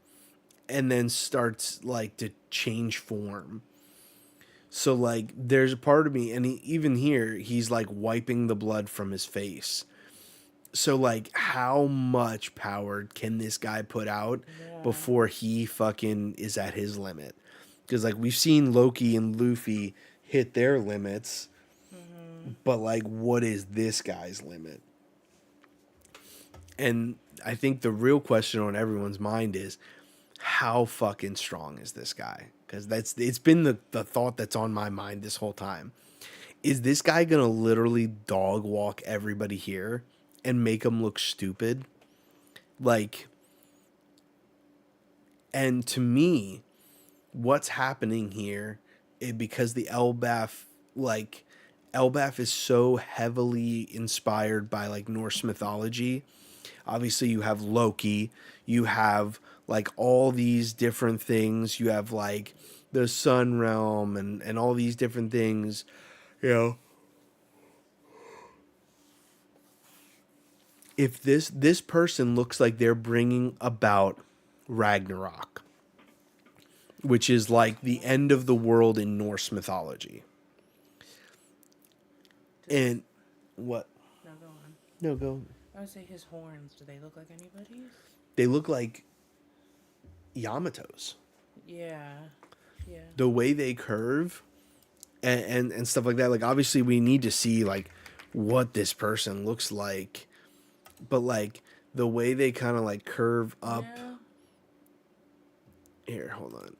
and then starts like to change form. So like there's a part of me, and even here he's like wiping the blood from his face. So like how much power can this guy put out Yeah. before he fucking is at his limit? Because like we've seen Loki and Luffy hit their limits, but like what is this guy's limit? And I think the real question on everyone's mind is how fucking strong is this guy? Because it's been the thought that's on my mind this whole time. Is this guy gonna literally dog walk everybody here and make them look stupid? Like, and to me, what's happening here is because the Elbaf, like, Elbaf is so heavily inspired by like Norse mythology. Obviously, you have Loki, you have like all these different things, you have like the Sun Realm and all these different things, you know. If this person looks like they're bringing about Ragnarok, which is like the end of the world in Norse mythology. And what? No, go on. No, go. I would say his horns. Do they look like anybody's? They look like Yamato's. Yeah. Yeah. The way they curve and stuff like that. Like obviously we need to see like what this person looks like, but like the way they kind of like curve up. Yeah. Here, hold on.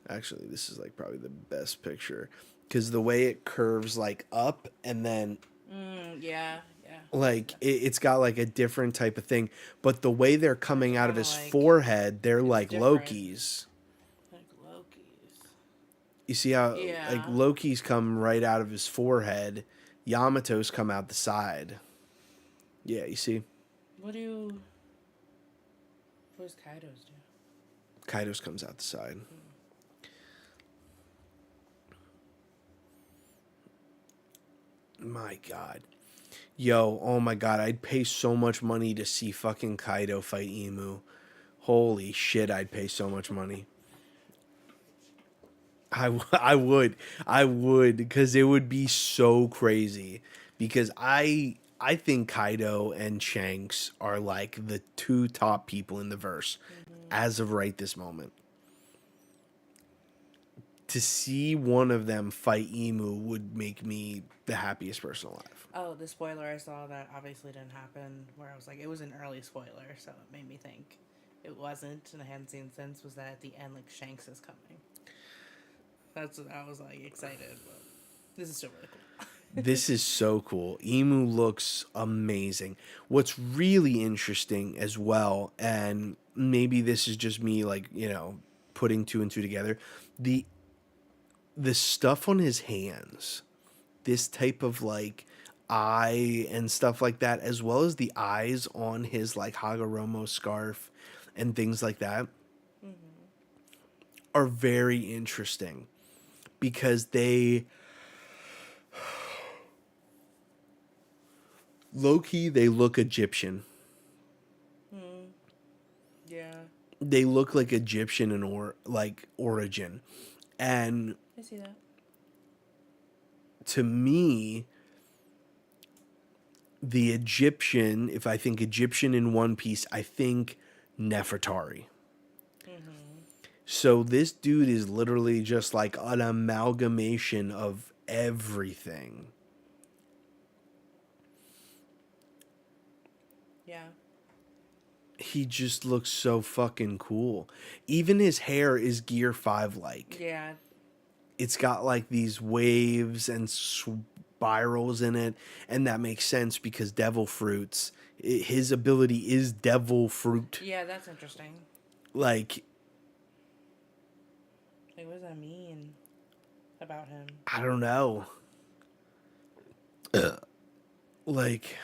Actually, this is like probably the best picture because the way it curves like up and then Yeah. Yeah. like it's got like a different type of thing, but the way they're coming out of his Kinda like- forehead, they're it's like different. Loki's. Like Loki's. You see how Yeah. like Loki's come right out of his forehead, Yamato's come out the side. Yeah, you see, What does Kaido's do? Kaido's comes out the side. My God. Yo, oh my God, I'd pay so much money to see fucking Kaido fight Emu. Holy shit, I'd pay so much money. I would, because it would be so crazy. Because I think Kaido and Shanks are like the two top people in the verse as of right this moment. To see one of them fight Emu would make me the happiest person alive. Oh, the spoiler I saw that obviously didn't happen. Where I was like, it was an early spoiler, so it made me think it wasn't, and I hadn't seen since. Was that at the end, like Shanks is coming? That's what I was like excited, but this is still really cool. This is so cool. Emu looks amazing. What's really interesting as well, and maybe this is just me like, you know, putting two and two together, the stuff on his hands, this type of like eye and stuff like that, as well as the eyes on his like Hagoromo scarf and things like that, are very interesting because they low-key, they look Egyptian. Yeah, They look like Egyptian in like origin. And I see that. to me, the Egyptian, if I think Egyptian in One Piece, I think Nefertari. So this dude is literally just like an amalgamation of everything. Yeah. He just looks so fucking cool. Even his hair is Gear 5 like. Yeah. It's got like these waves and spirals in it, and that makes sense because devil fruits, his ability is devil fruit. Yeah, that's interesting. Like What does that mean about him? I don't know. Like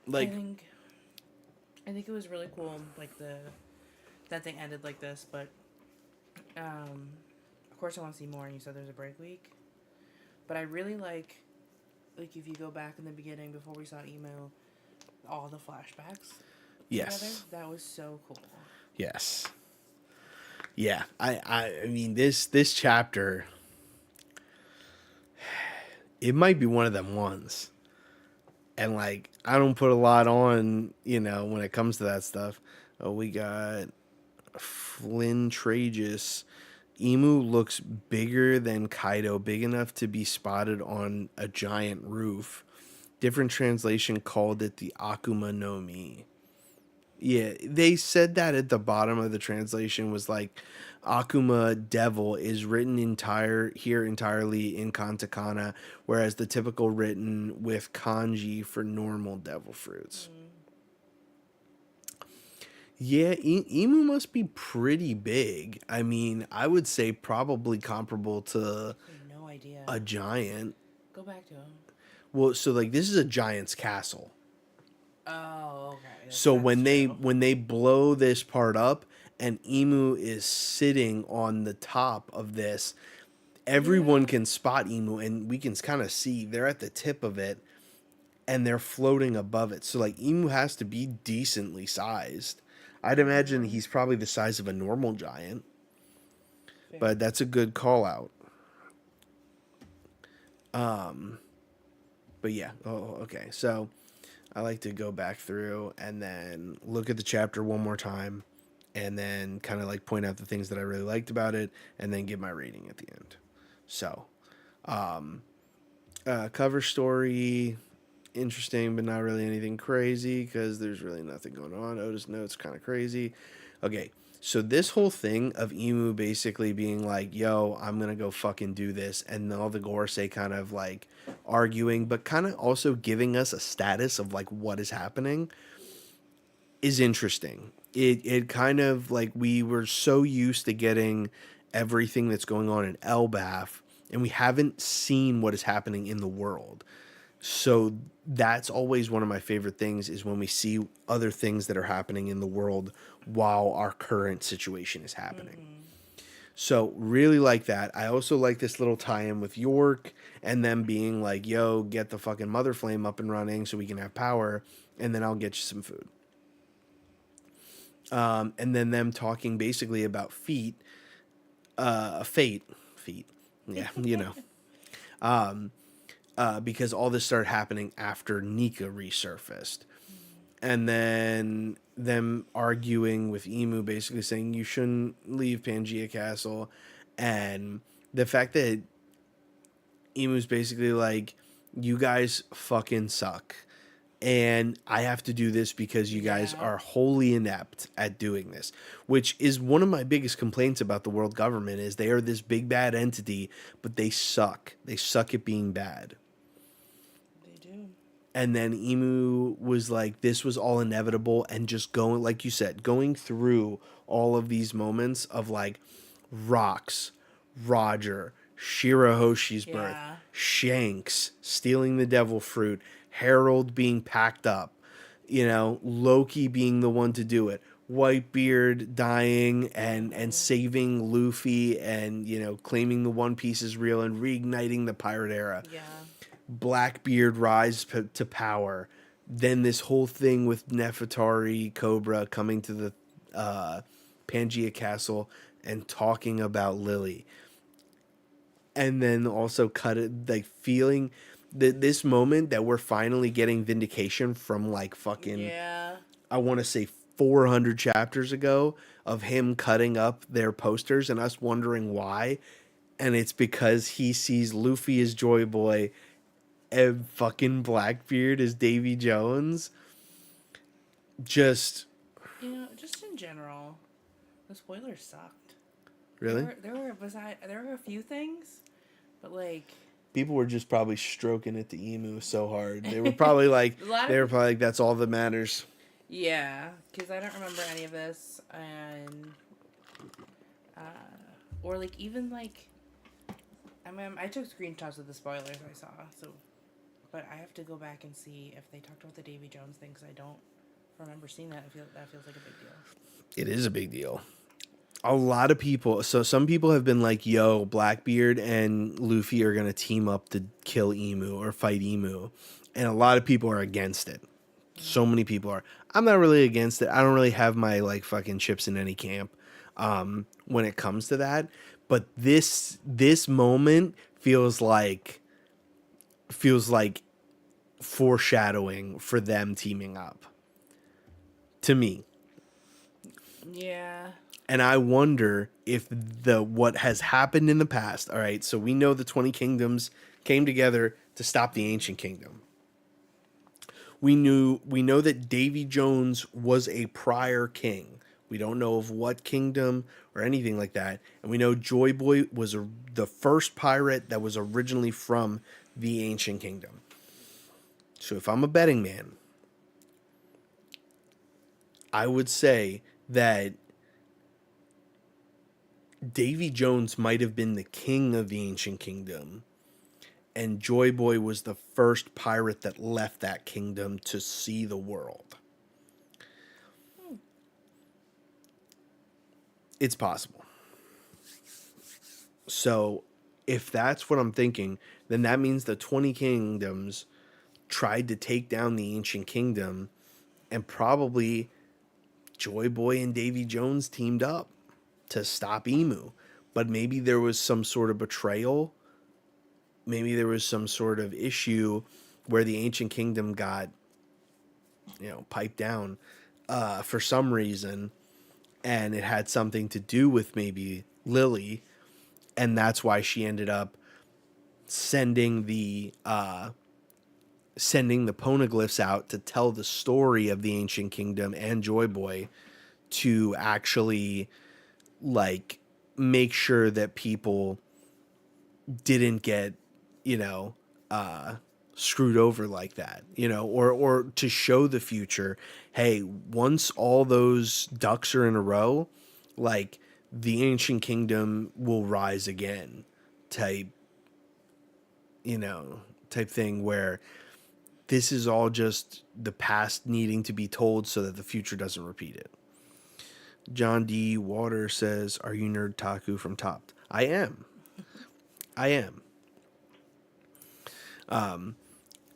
I Like, think I think it was really cool, like that they ended like this. But of course, I want to see more. And you said there's a break week, but I really like if you go back in the beginning before we saw emo, all the flashbacks together. yes. That was so cool. Yes. Yeah. I mean, this chapter, it might be one of them ones. And like, I don't put a lot on, when it comes to that stuff. Oh, we got Flynn Tragus. Emu looks bigger than Kaido, big enough to be spotted on a giant roof. Different translation called it the Akuma no Mi. Yeah, they said that at the bottom of the translation was like Akuma Devil is written entirely in katakana, whereas the typical written with kanji for normal devil fruits. Mm, Yeah, emu must be pretty big. I mean, I would say probably comparable to I have no idea. a giant. Go back to him. Well, so like this is a giant's castle. Oh, okay. So That's true. when they blow this part up and Emu is sitting on the top of this, everyone Yeah. can spot Emu and we can kind of see they're at the tip of it and they're floating above it. So like Emu has to be decently sized. I'd imagine Mm-hmm. he's probably the size of a normal giant, Fair. but that's a good call out. Um but yeah, okay. So I like to go back through and then look at the chapter one more time and then kind of like point out the things that I really liked about it and then give my rating at the end. So, cover story, interesting, but not really anything crazy because there's really nothing going on. Otis notes kind of crazy. Okay, so this whole thing of Emu basically being like, yo, I'm gonna go fucking do this, and all the Gorosei kind of like arguing, but kind of also giving us a status of like what is happening is interesting. It kind of like we were so used to getting everything that's going on in Elbaf, and we haven't seen what is happening in the world. So that's always one of my favorite things is when we see other things that are happening in the world while our current situation is happening. Mm-hmm. So really like that. I also like this little tie-in with York and them being like, "Yo, get the fucking mother flame up and running so we can have power, and then I'll get you some food." And then them talking basically about fate, yeah, because all this started happening after Nika resurfaced. And then them arguing with Emu, basically saying you shouldn't leave Pangea Castle, and the fact that Emu's basically like, you guys fucking suck, and I have to do this because you guys Yeah. are wholly inept at doing this, which is one of my biggest complaints about the world government is they are this big bad entity, but they suck. They suck at being bad. They do. And then Emu was like, this was all inevitable, and just going, like you said, going through all of these moments of like Rocks, Roger, Shirahoshi's birth, Yeah. Shanks stealing the devil fruit, Harold being packed up, Loki being the one to do it, Whitebeard dying and saving Luffy and, claiming the One Piece is real and reigniting the pirate era. Yeah. Blackbeard rise to power. Then this whole thing with Nefertari Cobra coming to the Pangea Castle and talking about Lily. And then also cut it, like feeling that this moment that we're finally getting vindication from like fucking, Yeah. I want to say 400 chapters ago of him cutting up their posters and us wondering why. And it's because he sees Luffy as Joy Boy and fucking Blackbeard as Davy Jones. Just Just in general, the spoilers sucked. really, There were a few things, but like people were just probably stroking at the emu so hard. They were probably like, a lot of that's all that matters. yeah, because I don't remember any of this, and uh, or like even like I mean I took screenshots of the spoilers I saw, so But I have to go back and see if they talked about the Davy Jones thing because I don't remember seeing that. That feels like a big deal. It is a big deal. A lot of people, so some people have been like, yo, Blackbeard and Luffy are going to team up to kill Emu or fight Emu. And a lot of people are against it. So many people are. I'm not really against it. I don't really have my like fucking chips in any camp when it comes to that. But this moment feels like foreshadowing for them teaming up to me. Yeah. And I wonder if what has happened in the past. All right, so we know the 20 kingdoms came together to stop the ancient kingdom. We know that Davy Jones was a prior king. We don't know of what kingdom or anything like that. And we know Joy Boy was the first pirate that was originally from the ancient kingdom. So if I'm a betting man, I would say that Davy Jones might have been the king of the ancient kingdom, and Joy Boy was the first pirate that left that kingdom to see the world. It's possible. So, if that's what I'm thinking, then that means the 20 kingdoms tried to take down the ancient kingdom, and probably Joy Boy and Davy Jones teamed up to stop Emu. But maybe there was some sort of betrayal. Maybe there was some sort of issue where the ancient kingdom got, piped down for some reason, and it had something to do with maybe Lily, and that's why she ended up sending the poneglyphs out to tell the story of the ancient kingdom and Joy Boy to actually like make sure that people didn't get, you know, screwed over like that, or to show the future. Hey, once all those ducks are in a row, like the ancient kingdom will rise again, type, type thing where this is all just the past needing to be told so that the future doesn't repeat it. John D. Water says, "Are you Nerdtaku from Topped?" I am. I am.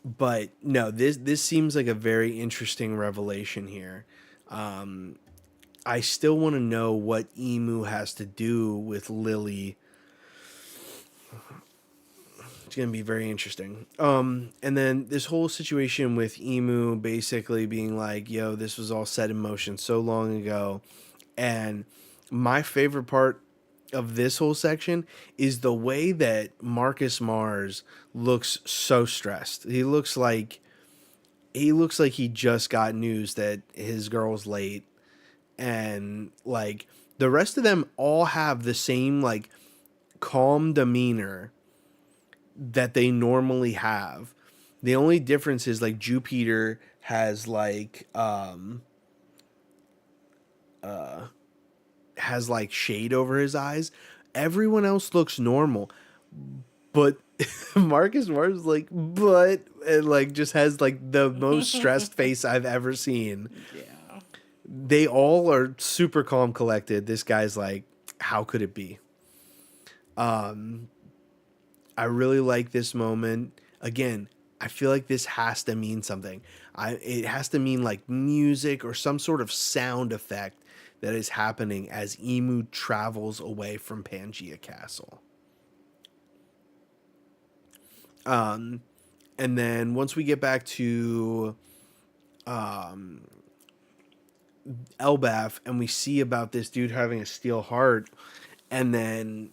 But no, this seems like a very interesting revelation here. I still want to know what Emu has to do with Lily. It's going to be very interesting. And then this whole situation with Emu basically being like, yo, this was all set in motion so long ago. And my favorite part of this whole section is the way that Marcus Mars looks so stressed. He looks like he just got news that his girl's late, and like the rest of them all have the same like calm demeanor that they normally have. The only difference is like Jupiter has like shade over his eyes. Everyone else looks normal, but Marcus Mars is like, but and like just has like the most stressed face I've ever seen. Yeah. They all are super calm, collected. This guy's like, how could it be? I really like this moment. Again, I feel like this has to mean something. It has to mean like music or some sort of sound effect that is happening as Emu travels away from Pangea Castle. And then once we get back to Elbaf and we see about this dude having a steel heart, and then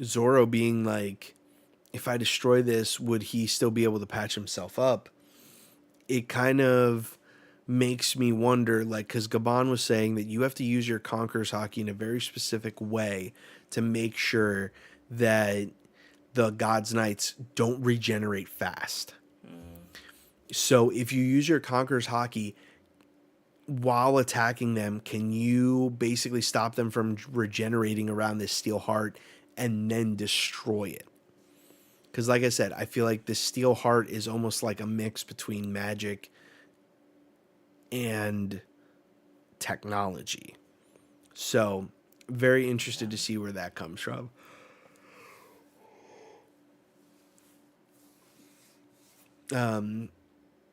Zoro being like, if I destroy this, would he still be able to patch himself up? It kind of makes me wonder, like, because Gabon was saying that you have to use your Conqueror's Haki in a very specific way to make sure that the God's Knights don't regenerate fast. So if you use your Conqueror's Haki while attacking them, can you basically stop them from regenerating around this steel heart and then destroy it? Because, like I said, I feel like the steel heart is almost like a mix between magic and technology. So, very interested Yeah. to see where that comes from.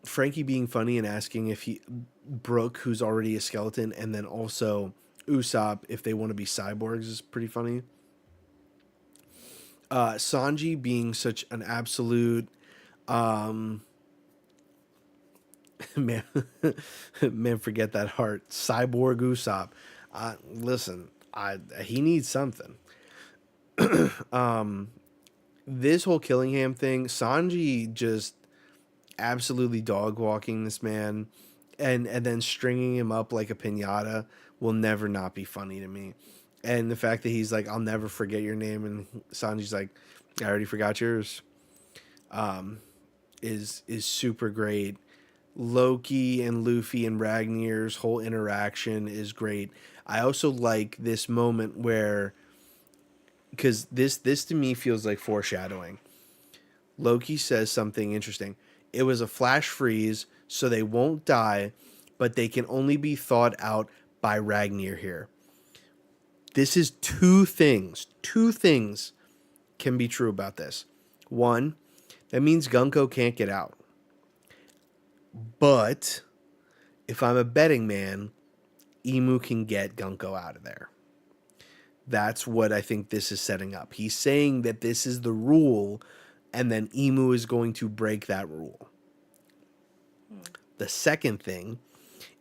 Frankie being funny and asking if he Brooke, who's already a skeleton, and then also Usopp if they want to be cyborgs is pretty funny. Sanji being such an absolute man, man, forget that heart. Cyborg Usopp. Listen, he needs something. This whole Killingham thing, Sanji just absolutely dog walking this man, and then stringing him up like a pinata will never not be funny to me. And the fact that he's like, "I'll never forget your name," and Sanji's like, "I already forgot yours," is super great. Loki and Luffy and Ragnir's whole interaction is great. I also like this moment where, because this to me feels like foreshadowing. Loki says something interesting. It was a flash freeze, so they won't die, but they can only be thawed out by Ragnir here. This is two things. Two things can be true about this. One, that means Gunko can't get out. But if I'm a betting man, Emu can get Gunko out of there. That's what I think this is setting up. He's saying that this is the rule, and then Emu is going to break that rule. The second thing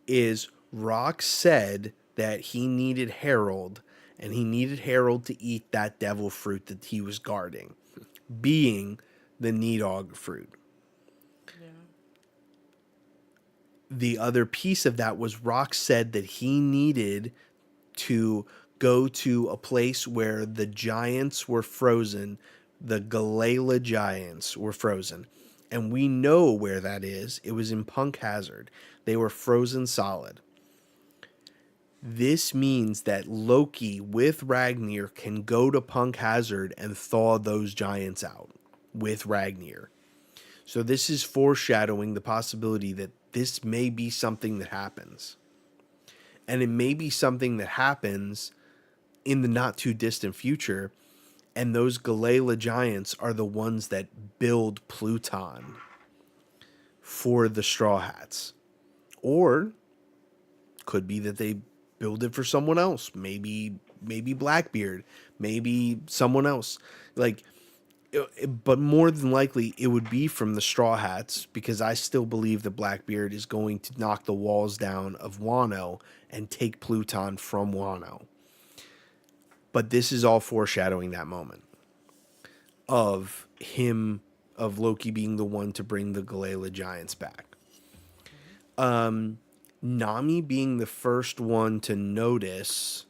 is Rock said that he needed Harold, and he needed Harold to eat that devil fruit that he was guarding, being the Nidog fruit. Yeah. The other piece of that was Rock said that he needed to go to a place where the giants were frozen, the Galala giants were frozen. And we know where that is. It was in Punk Hazard. They were frozen solid. This means that Loki with Ragnir can go to Punk Hazard and thaw those giants out with Ragnir. So this is foreshadowing the possibility that this may be something that happens. And it may be something that happens in the not too distant future. And those Galala giants are the ones that build Pluton for the Straw Hats. Or could be that they build it for someone else. Maybe Blackbeard, maybe someone else. Like, but more than likely it would be from the Straw Hats, because I still believe that Blackbeard is going to knock the walls down of Wano and take Pluton from Wano. But this is all foreshadowing that moment of Loki being the one to bring the Galala giants back. Nami being the first one to notice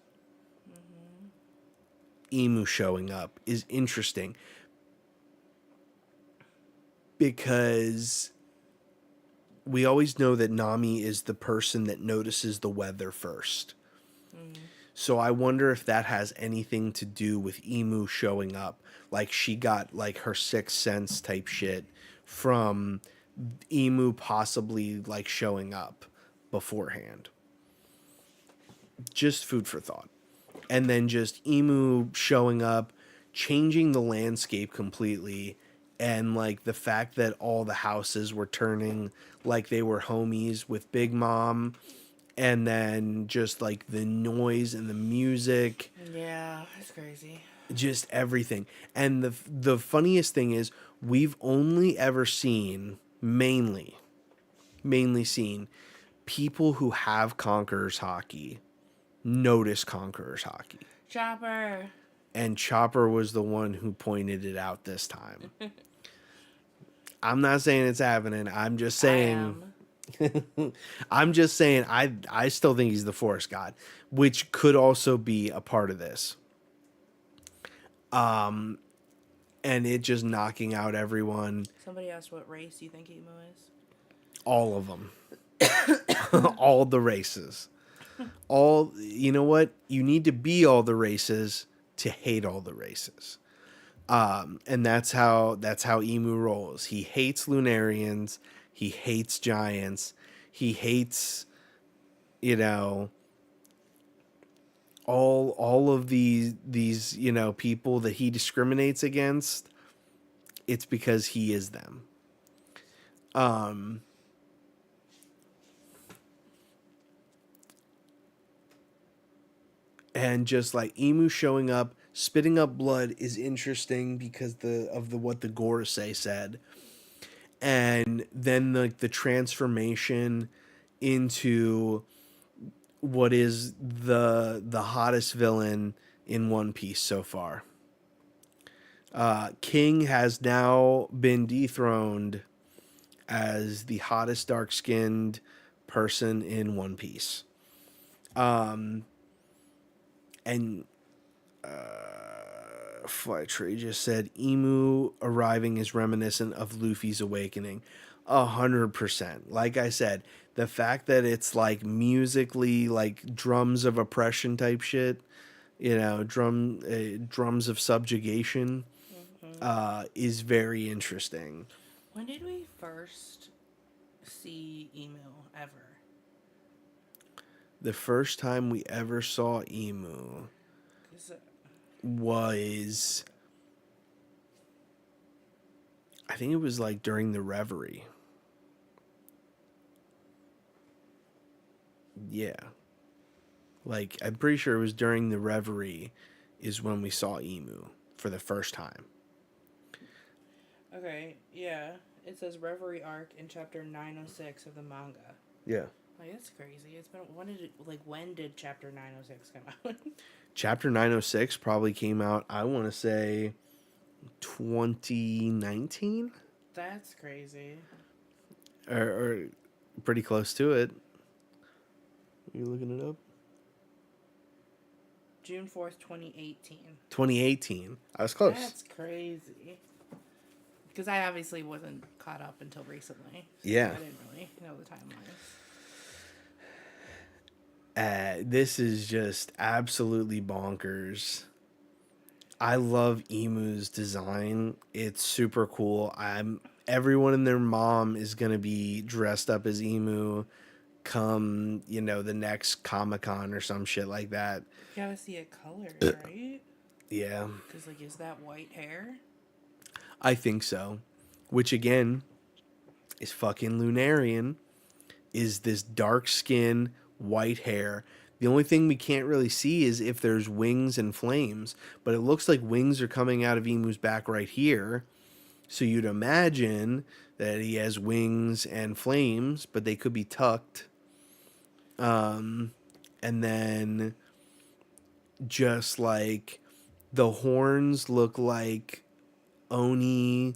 Emu showing up is interesting, because we always know that Nami is the person that notices the weather first. So I wonder if that has anything to do with Emu showing up. Like, she got like her sixth sense type shit from Emu possibly like showing up beforehand. Just food for thought. And then just Emu showing up, changing the landscape completely, and like the fact that all the houses were turning like they were homies with Big Mom, and then just like the noise and the music, Yeah, it's crazy. just everything. And the funniest thing is, we've only ever seen mainly seen people who have Conqueror's hockey notice Conqueror's hockey. Chopper. And Chopper was the one who pointed it out this time. I'm not saying it's happening. I'm just saying. I'm just saying I still think he's the Forest God, which could also be a part of this. And it just knocking out everyone. Somebody asked what race you think Emo is. All of them. All the races. You know what? You need to be all the races to hate all the races. And that's how Emu rolls. He hates Lunarians. He hates giants. He hates, you know, all of these people that he discriminates against. It's because he is them. Um, and just like Emu showing up, spitting up blood is interesting because the what the Gorosei said, and then the transformation into what is the hottest villain in One Piece so far. King has now been dethroned as the hottest dark skinned person in One Piece. And Flytree just said Emu arriving is reminiscent of Luffy's awakening. 100%. Like I said, the fact that it's like musically like drums of oppression type shit, drums of subjugation, Mm-hmm. is very interesting. When did we first see Emu ever? The first time we ever saw Emu 'Cause, was, I think it was like during the Reverie. Yeah. Like, I'm pretty sure it was during the Reverie is when we saw Emu for the first time. okay, yeah. It says Reverie arc in chapter 906 of the manga. Yeah. Like, that's crazy. It's been when did chapter 906 come out? Chapter 906 probably came out, I want to say, 2019? That's crazy. Or pretty close to it. Are you looking it up? June 4th, 2018. 2018. I was close. That's crazy. Because I obviously wasn't caught up until recently. So Yeah. I didn't really know the timeline. This is just absolutely bonkers. I love Emu's design. It's super cool. Everyone and their mom is gonna be dressed up as Emu come, the next Comic-Con or some shit like that. You gotta see it colored, right? Yeah, Because, like, is that white hair? I think so. Which again is fucking Lunarian. Is this dark skin, white hair. The only thing we can't really see is if there's wings and flames, but it looks like wings are coming out of Emu's back right here. So you'd imagine that he has wings and flames, but they could be tucked. And then just like the horns look like Oni,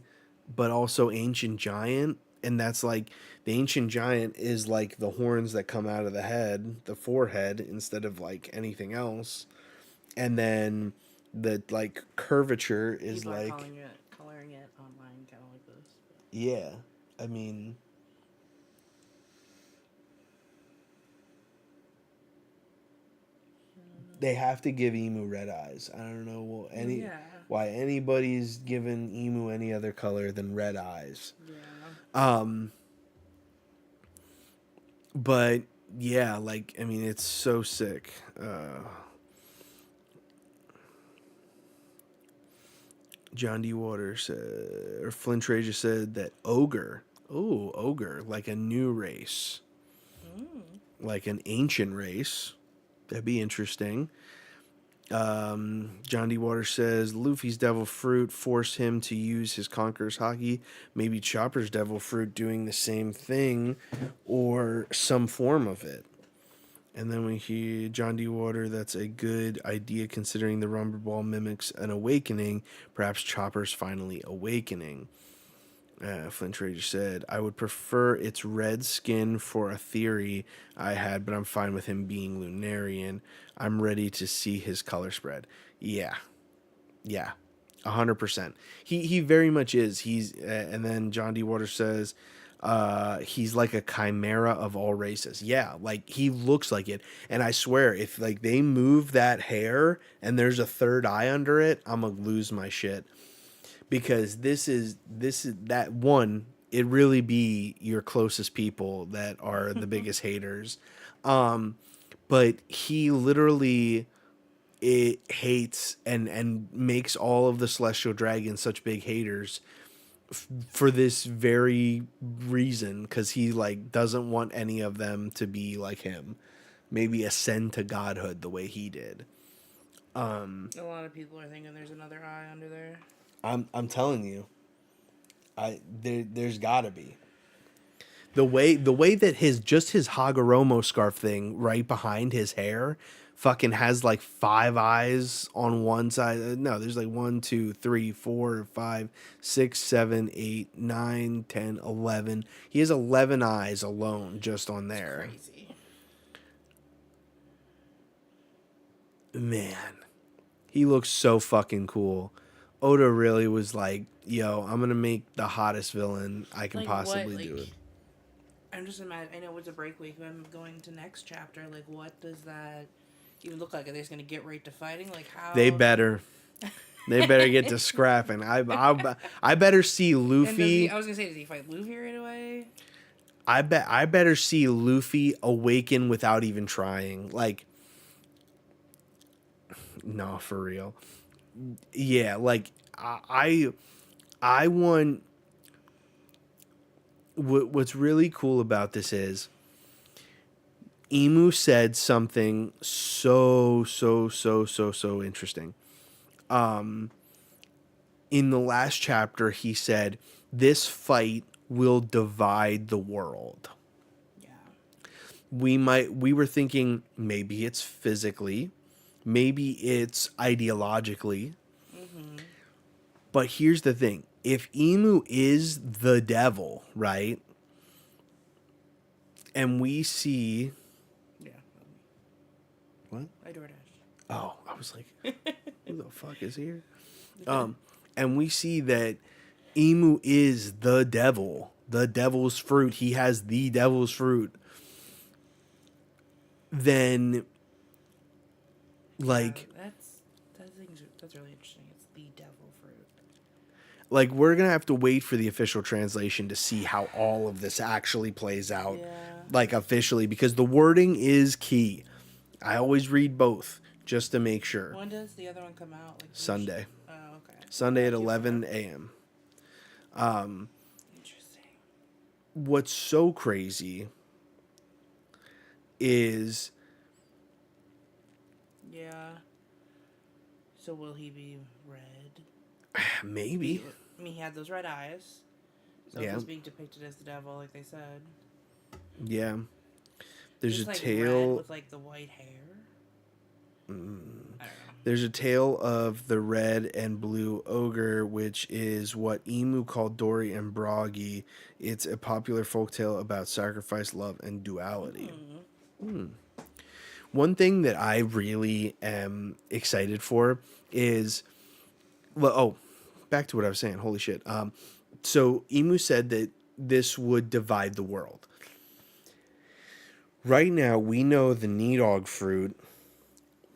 but also Ancient Giant. And that's like the Ancient Giant is like the horns that come out of the head, the forehead, instead of like anything else. And then the like curvature is People are like, coloring it online, kind of like this. yeah, I mean, they have to give Emu red eyes. I don't know why anybody's given Emu any other color than red eyes. Yeah. But yeah, like I mean, it's so sick. John D. Waters said, or Flint Ray just said that ogre. Oh, ogre, like a new race, like an ancient race. That'd be interesting. John D. Waters says Luffy's devil fruit forced him to use his conqueror's hockey. Maybe Chopper's devil fruit doing the same thing, or some form of it. And then we hear John D. Water. That's a good idea considering the Rumble Ball mimics an awakening. Perhaps Chopper's finally awakening. Flint Rager said, I would prefer its red skin for a theory I had, but I'm fine with him being Lunarian. I'm ready to see his color spread. Yeah. 100%. He very much is. And then John D. Waters says, he's like a chimera of all races. Yeah, like he looks like it. And I swear, if like they move that hair and there's a third eye under it, I'm gonna lose my shit. because this is that one. It really be your closest people that are the biggest haters. But he literally it hates and makes all of the celestial dragons such big haters for this very reason, because he like doesn't want any of them to be like him, maybe ascend to godhood the way he did. A lot of people are thinking there's another eye under there. I'm telling you, there's gotta be. The way that his Hagoromo scarf thing right behind his hair fucking has like five eyes on one side. No, there's like 1, 2, 3, 4, 5, 6, 7, 8, 9, 10, 11. He has 11 eyes alone just on there. Crazy. Man, he looks so fucking cool. Oda really was like, yo, I'm gonna make the hottest villain I can possibly do it. I'm just imagining. I know it's a break week, but I'm going to next chapter. Like, what does that even look like? Are they just gonna get right to fighting? Like, how? They better. They better get to scrapping. I better see Luffy. I was gonna say, does he fight Luffy right away? I better see Luffy awaken without even trying. Like, no, for real. Yeah, like I want. What's really cool about this is Emu said something so interesting. In the last chapter, he said, "This fight will divide the world." Yeah. We were thinking maybe it's physically, maybe it's ideologically. But here's the thing. If Emu is the devil, right? And we see Yeah. what? I DoorDash. Oh, I was like, who the fuck is here? And we see that Emu is the devil, the devil's fruit. He has the devil's fruit. Then, like, that's really interesting. It's the devil fruit. like we're gonna have to wait for the official translation to see how all of this actually plays out, Yeah. like officially, because the wording is key. I always read both just to make sure. When does the other one come out? Like Sunday. Oh, okay. Sunday at Thank you for 11 that. a.m. Interesting. What's so crazy is Yeah. So will he be red? maybe, I mean, he had those red eyes. So Yeah. if he's being depicted as the devil, like they said. yeah. There's Just a like red tale. with like the white hair. I don't know. There's a tale of the red and blue ogre, which is what Emu called Dory and Broggy. It's a popular folktale about sacrifice, love, and duality. One thing that I really am excited for is, well, oh, back to what I was saying. Holy shit. So Emu said that this would divide the world. Right now, we know the Nidog fruit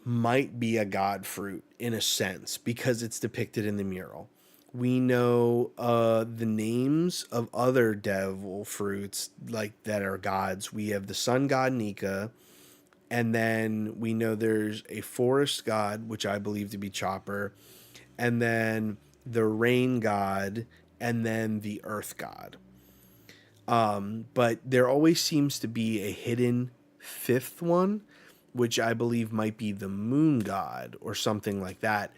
might be a god fruit in a sense because it's depicted in the mural. We know the names of other devil fruits like that are gods. We have the sun god Nika, and then we know there's a forest god, which I believe to be Chopper, and then the rain god, and then the earth god. But there always seems to be a hidden fifth one, which I believe might be the moon god or something like that.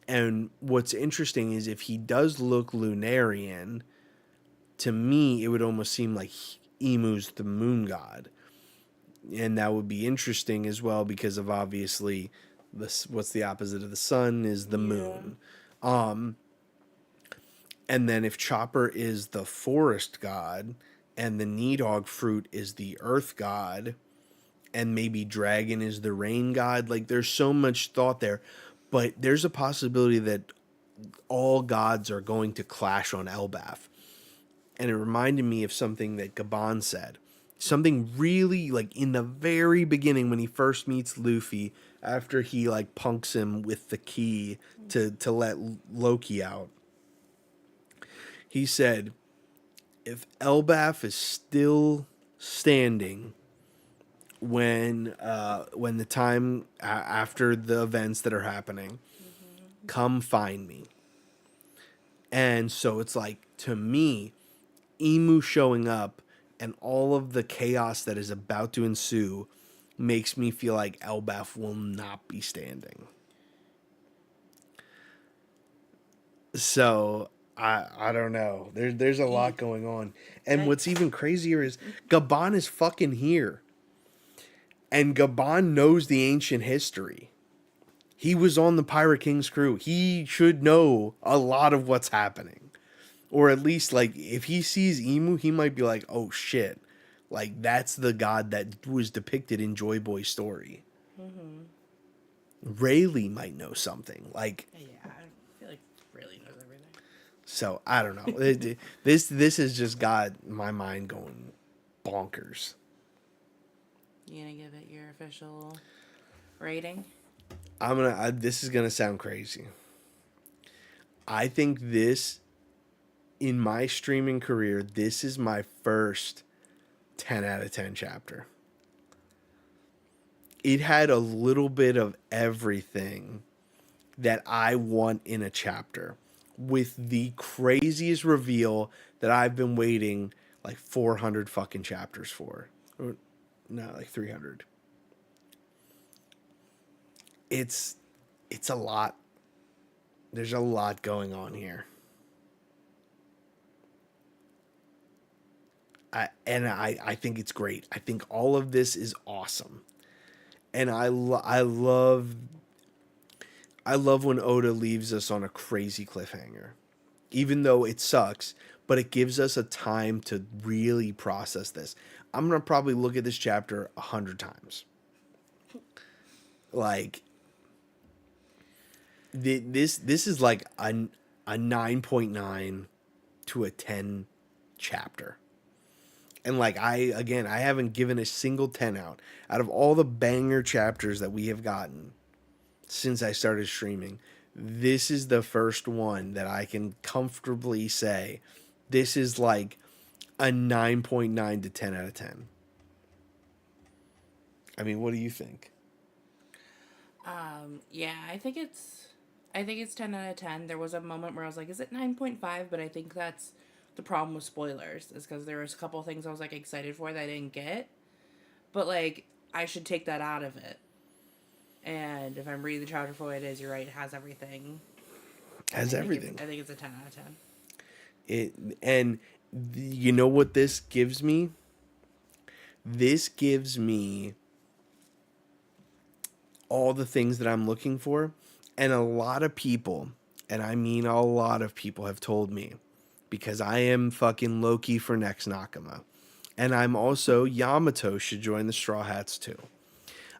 And what's interesting is if he does look Lunarian, to me, it would almost seem like Emu's the moon god. And that would be interesting as well because of obviously this, what's the opposite of the sun is the moon. And then if Chopper is the forest god and the Nidog fruit is the earth god and maybe Dragon is the rain god, like there's so much thought there. But there's a possibility that all gods are going to clash on Elbaf. And it reminded me of something that Gabon said. Something really, like, in the very beginning when he first meets Luffy, after he, like, punks him with the key to let Loki out. He said, if Elbaf is still standing when the time after the events that are happening, come find me. And so it's like, to me, Emu showing up and all of the chaos that is about to ensue makes me feel like Elbaf will not be standing. So I don't know. There's a lot going on. And what's even crazier is Gabon is fucking here. And Gabon knows the ancient history. He was on the Pirate King's crew. He should know a lot of what's happening. Or at least, like, if he sees Emu, he might be like, oh shit. Like, that's the god that was depicted in Joy Boy's story. Rayleigh might know something. Like, Yeah, I feel like Rayleigh knows everything. so I don't know. This has just got my mind going bonkers. You gonna give it your official rating? This is gonna sound crazy. I think this, in my streaming career, this is my first 10 out of 10 chapter. It had a little bit of everything that I want in a chapter, with the craziest reveal that I've been waiting like 400 fucking chapters for. Or, no, like 300. It's a lot. There's a lot going on here. I think it's great. I think all of this is awesome. And I love when Oda leaves us on a crazy cliffhanger. Even though it sucks, but it gives us a time to really process this. I'm going to probably look at this chapter 100 times. Like, this is like a 9.9 to a 10 chapter. And like, I haven't given a single 10 out of all the banger chapters that we have gotten since I started streaming. This is the first one that I can comfortably say this is like a 9.9 to 10 out of 10. I mean, what do you think? Yeah, I think it's 10 out of 10. There was a moment where I was like, is it 9.5? But I think that's the problem with spoilers, is because there was a couple things I was like excited for that I didn't get. But like, I should take that out of it. And if I'm reading the chapter for what it is, you're right, it has everything. Has everything. I think it's a 10 out of 10. You know what this gives me? This gives me all the things that I'm looking for. And a lot of people, and I mean a lot of people, have told me, because I am fucking Loki for next Nakama. And I'm also Yamato should join the Straw Hats too.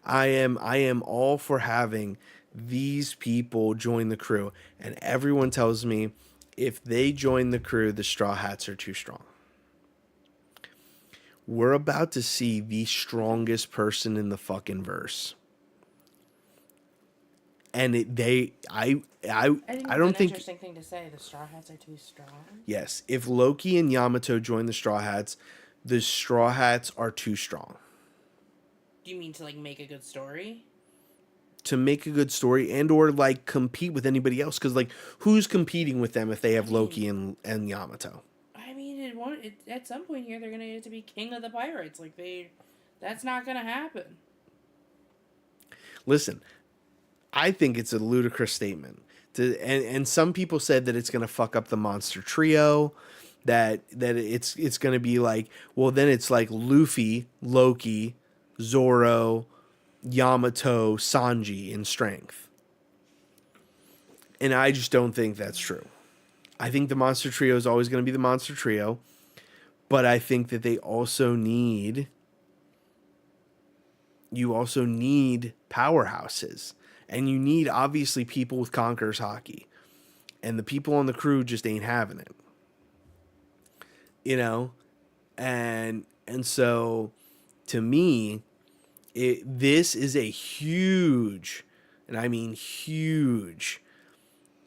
I am all for having these people join the crew. And everyone tells me if they join the crew, the Straw Hats are too strong. We're about to see the strongest person in the fucking verse. And I don't think, interesting thing to say. The Straw Hats are too strong. yes, if Loki and Yamato join the Straw Hats, the Straw Hats are too strong. Do you mean to like make a good story? To make a good story and or like compete with anybody else, because like who's competing with them if they have Loki and Yamato? I mean, at some point here they're gonna get to be king of the pirates. Like that's not gonna happen. Listen, I think it's a ludicrous statement. And some people said that it's going to fuck up the monster trio, that it's going to be like, well, then it's like Luffy, Loki, Zoro, Yamato, Sanji in strength. And I just don't think that's true. I think the monster trio is always going to be the monster trio, but I think that you also need powerhouses. And you need, obviously, people with Conqueror's Haki. And the people on the crew just ain't having it. You know? And so, to me, this is a huge, and I mean huge,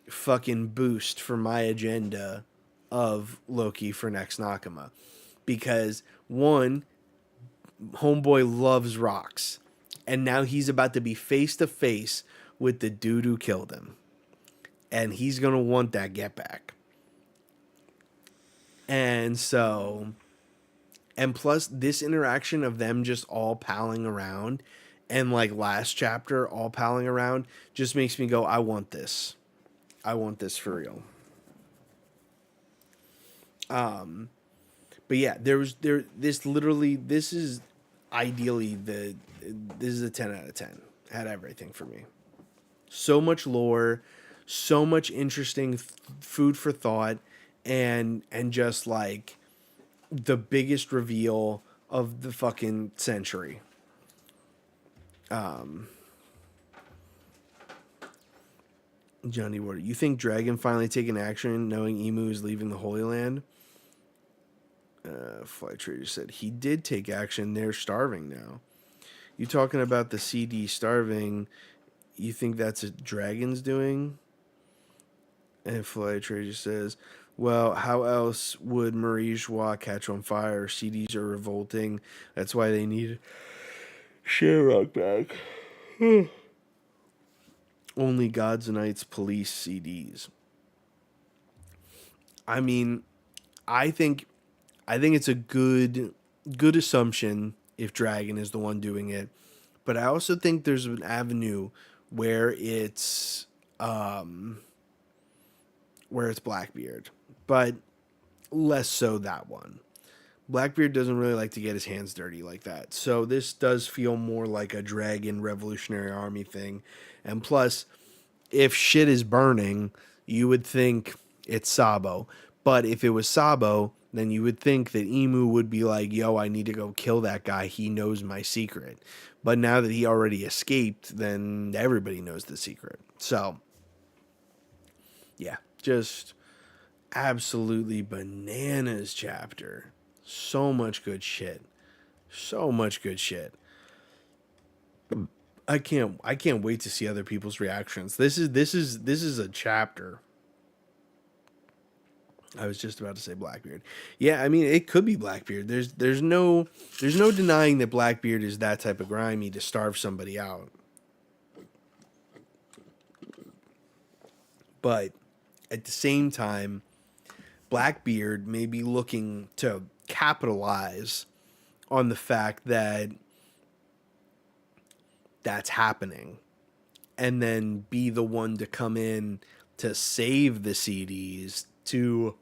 fucking boost for my agenda of Loki for next Nakama. Because, one, Homeboy loves rocks. And now he's about to be face to face with the dude who killed him. And he's going to want that get back. And so, and plus this interaction of them just all palling around and like last chapter all palling around just makes me go, I want this. I want this for real. But yeah, this is ideally this is a 10 out of 10. Had everything for me. So much lore, so much interesting food for thought, and just like the biggest reveal of the fucking century. Johnny Water, you think Dragon finally taking action knowing Emu is leaving the Holy Land? Flight Trader said he did take action. They're starving now. You talking about the CD starving? You think that's a Dragon's doing? And Flight Trader says, well, how else would Marie Joie catch on fire? CDs are revolting. That's why they need Shamrock back. Only God's Knights police CDs. I mean, I think it's a good assumption if Dragon is the one doing it, but I also think there's an avenue where it's Blackbeard, but less so that one. Blackbeard doesn't really like to get his hands dirty like that. So this does feel more like a Dragon Revolutionary Army thing. And plus, if shit is burning, you would think it's Sabo. But if it was Sabo, then you would think that Emu would be like, yo, I need to go kill that guy. He knows my secret. But now that he already escaped, then everybody knows the secret. So, yeah, just absolutely bananas chapter. So much good shit. So much good shit. I can't wait to see other people's reactions. This is a chapter. I was just about to say Blackbeard. Yeah, I mean it could be Blackbeard. There's no denying that Blackbeard is that type of grimy to starve somebody out. But at the same time, Blackbeard may be looking to capitalize on the fact that that's happening and then be the one to come in to save the CDs to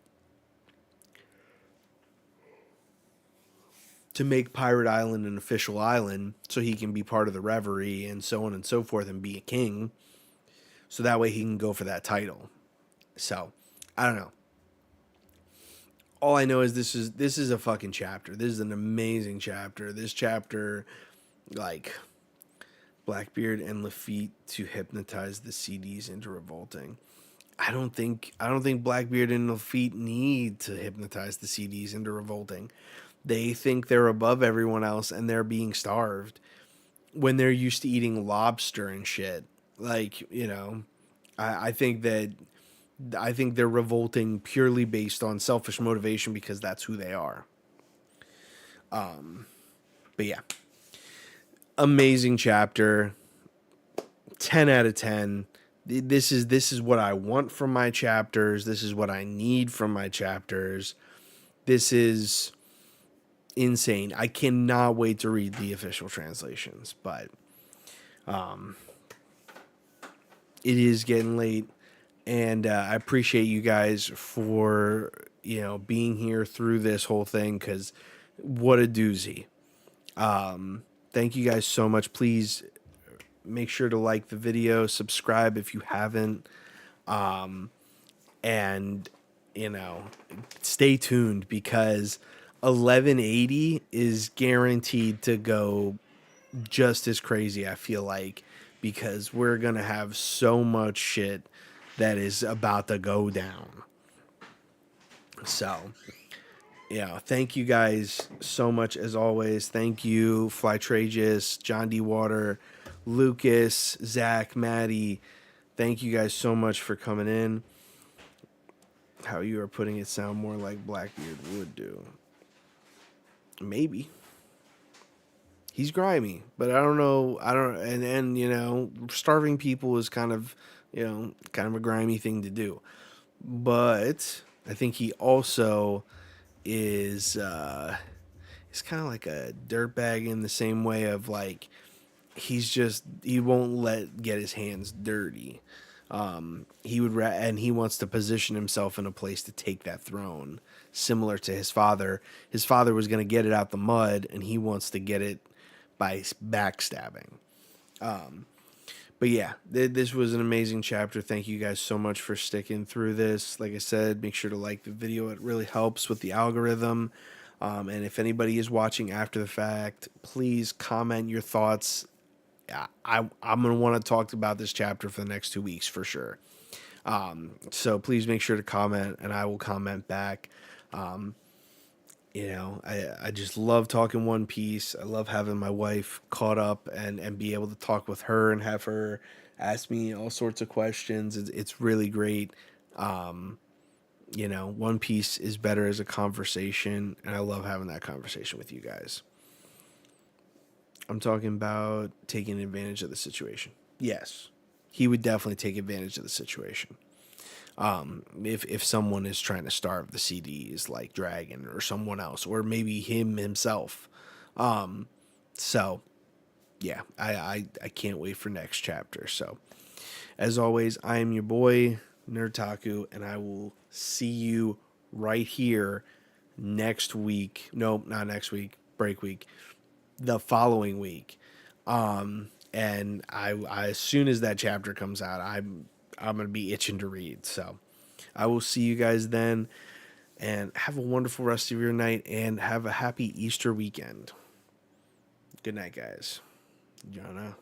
make Pirate Island an official island so he can be part of the Reverie and so on and so forth and be a king. So that way he can go for that title. So, I don't know. All I know is this is a fucking chapter. This is an amazing chapter. This chapter, like, Blackbeard and Lafitte to hypnotize the CDs into revolting. I don't think Blackbeard and Lafitte need to hypnotize the CDs into revolting. They think they're above everyone else and they're being starved when they're used to eating lobster and shit. Like, you know, I think they're revolting purely based on selfish motivation because that's who they are. But yeah. Amazing chapter. 10 out of 10. This is what I want from my chapters. This is what I need from my chapters. This is insane. I cannot wait to read the official translations, but it is getting late, and I appreciate you guys for, you know, being here through this whole thing, because what a doozy. Thank you guys so much. Please make sure to like the video, subscribe if you haven't, and, you know, stay tuned because 1180 is guaranteed to go just as crazy, I feel like, because we're going to have so much shit that is about to go down. So, yeah, thank you guys so much as always. Thank you, Flytragus, John D. Water, Lucas, Zach, Maddie. Thank you guys so much for coming in. How you are putting it sound more like Blackbeard would do. Maybe. He's grimy, but I don't know. I don't, and you know, starving people is kind of, you know, kind of a grimy thing to do. But I think he also is, he's kind of like a dirtbag in the same way of like, he won't let get his hands dirty. And he wants to position himself in a place to take that throne, similar to his father. His father was going to get it out the mud, and he wants to get it by backstabbing. But yeah, this was an amazing chapter. Thank you guys so much for sticking through this. Like I said, make sure to like the video. It really helps with the algorithm. And if anybody is watching after the fact, please comment your thoughts. I'm going to want to talk about this chapter for the next 2 weeks for sure. So please make sure to comment, and I will comment back. You know, I just love talking One Piece. I love having my wife caught up and be able to talk with her and have her ask me all sorts of questions. It's really great. You know, One Piece is better as a conversation, and I love having that conversation with you guys. I'm talking about taking advantage of the situation. Yes, he would definitely take advantage of the situation. If someone is trying to starve the CDs like Dragon or someone else, or maybe him himself. So yeah, I can't wait for next chapter. So as always, I am your boy Nerdtaku, and I will see you right here next week. No, not next week. Break week. The following week. And I as soon as that chapter comes out, I'm gonna be itching to read. So I will see you guys then, and have a wonderful rest of your night, and have a happy Easter weekend. Good night, guys. Jana.